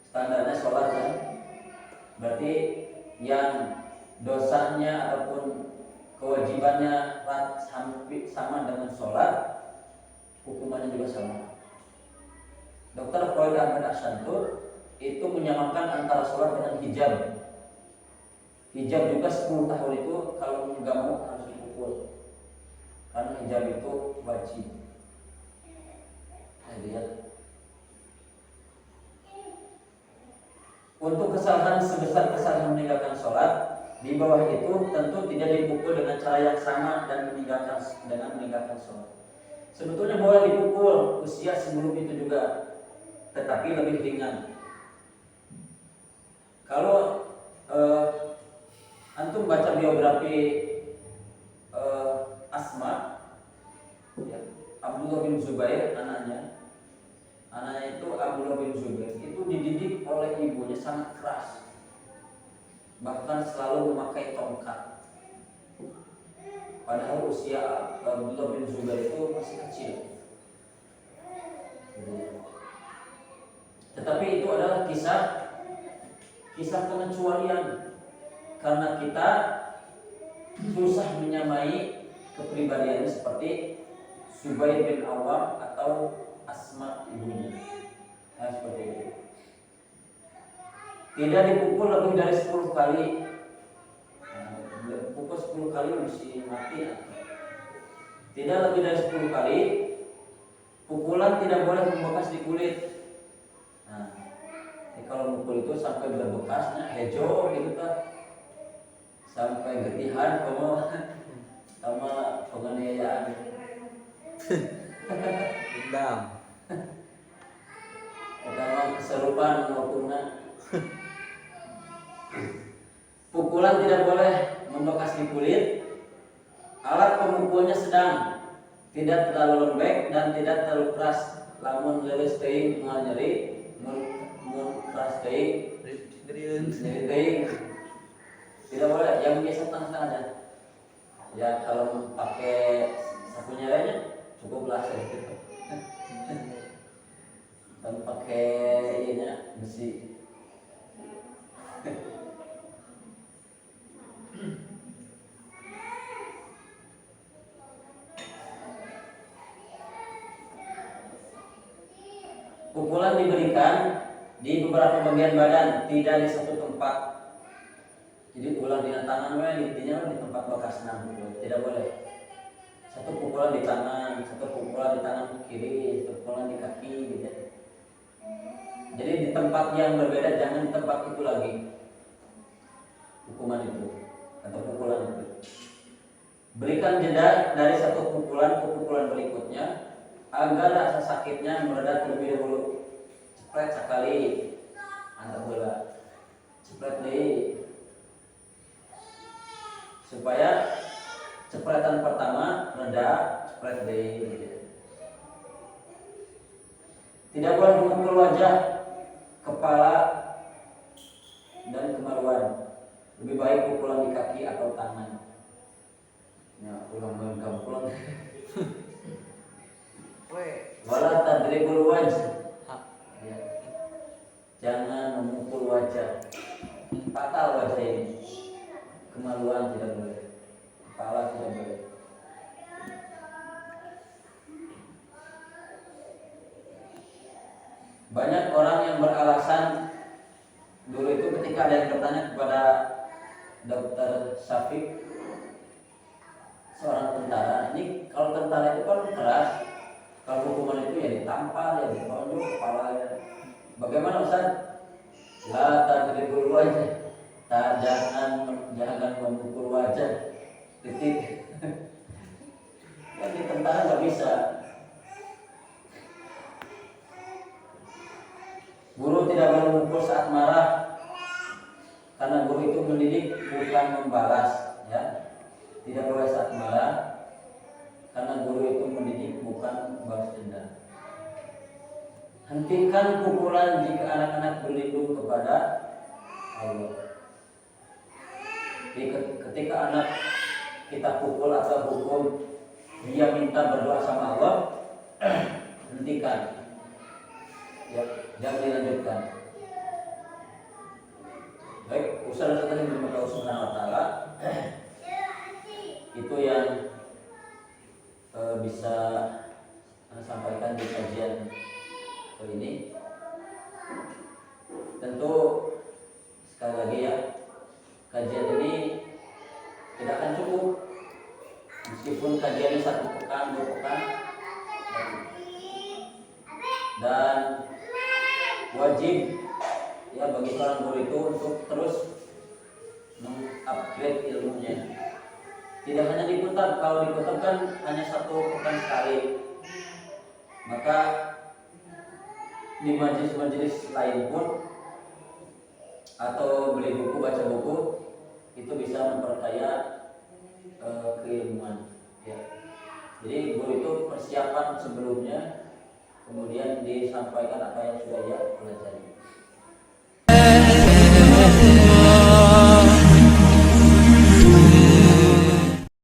Standarnya sholat, ya. Berarti yang dosanya ataupun kewajibannya sama dengan sholat, hukumannya juga sama. Dr. Khalid Ahmad Ahsantur itu menyamakan antara sholat dengan hijab. Hijab juga 10 tahun itu kalau nggak mau harus dipukul. Karena hijab itu wajib. Nah, lihat. Untuk kesalahan sebesar kesalahan meninggalkan sholat, di bawah itu tentu tidak dipukul dengan cara yang sama dan meninggalkan sholat. Sebetulnya boleh dipukul usia sebelum itu juga, tetapi lebih ringan. Kalau antum baca biografi Asma, ya, Abdullah bin Zubair, anaknya itu Abdullah bin Zubair itu dididik oleh ibunya sangat keras, bahkan selalu memakai tongkat. Padahal usia Abdullah bin Zubair itu masih kecil. Tetapi itu adalah kisah pengecualian, karena kita susah menyamai kepribadiannya seperti Zubair bin Awam atau Asma ibunya. Nah, seperti itu. Tidak dipukul lebih dari 10 kali. Pukul 10 kali mesti mati. Tidak lebih dari 10 kali. Pukulan tidak boleh membekas di kulit. Nah, kalau mukul itu sampai berbekasnya hejo gitu kan, sampai getihan sama penganiayaan. Dendam. Pertama keserupan waktunya. Pukulan tidak boleh membekas di kulit. Alat pemukulnya sedang, tidak terlalu lembek dan tidak terlalu keras. Lamun leuleus teuing moal nyeri, mun keras teuing nyeri teuing. Tidak boleh, yang biasa tengah-tengah aja. Ya kalau pakai sapu nyeranya cukuplah sedikit. Dan pakai ininya besi. Pukulan diberikan di beberapa bagian badan, tidak di satu tempat. Jadi pukulan di tangan, intinya di tempat bekas pukul, tidak boleh. Satu pukulan di tangan, satu pukulan di tangan kiri, satu pukulan di kaki, gitu. Jadi di tempat yang berbeda, jangan di tempat itu lagi. Hukuman itu atau pukulan itu. Berikan jeda dari satu pukulan ke pukulan berikutnya agar rasa sakitnya mereda terlebih dahulu. Cepret sekali, antar bola, cepret deh, supaya cepretan pertama reda, cepret deh. Tidak boleh memukul wajah, kepala, dan kemaluan. Lebih baik pukulan di kaki atau tangan. Ya, pulang pulang. Wala tadribul wajh. Ya. Jangan memukul wajah. Fatal wajah ini. Kemaluan tidak boleh. Kepala tidak boleh. Banyak orang yang beralasan dulu itu ketika ada yang bertanya kepada Dokter Syafiq, seorang tentara, ini kalau tentara itu kan keras, kalau hukuman itu ya ditampar, ya ditonjok kepalanya. Bagaimana Ustaz? La tadribul wajah, jangan memukul wajah, titik. Kan di tentara nggak bisa. Guru tidak boleh memukul saat marah, karena guru itu mendidik bukan membalas, ya. Tidak boleh saat marah, karena guru itu mendidik bukan balas dendam. Hentikan pukulan jika anak-anak berlindung kepada Allah. Jadi ketika anak kita pukul atau hukum, dia minta berdoa sama Allah, hentikan. Ya, jangan dilanjutkan. Baik, usaha tadi berterima kasih Subhanahu wa taala. Itu yang bisa saya sampaikan di kajian ini. Tentu sekali lagi ya, kajian ini tidak akan cukup meskipun kajiannya 1 pekan, 2 pekan, dan wajib ya bagi seorang guru itu untuk terus mengupgrade ilmunya. Tidak hanya diputar, kalau diputar kan hanya 1 pekan sekali. Maka di majelis-majelis lain pun atau beli buku, baca buku, itu bisa memperkaya keilmuan. Ya. Jadi guru itu persiapan sebelumnya, kemudian disampaikan apa yang sudah ia pelajari.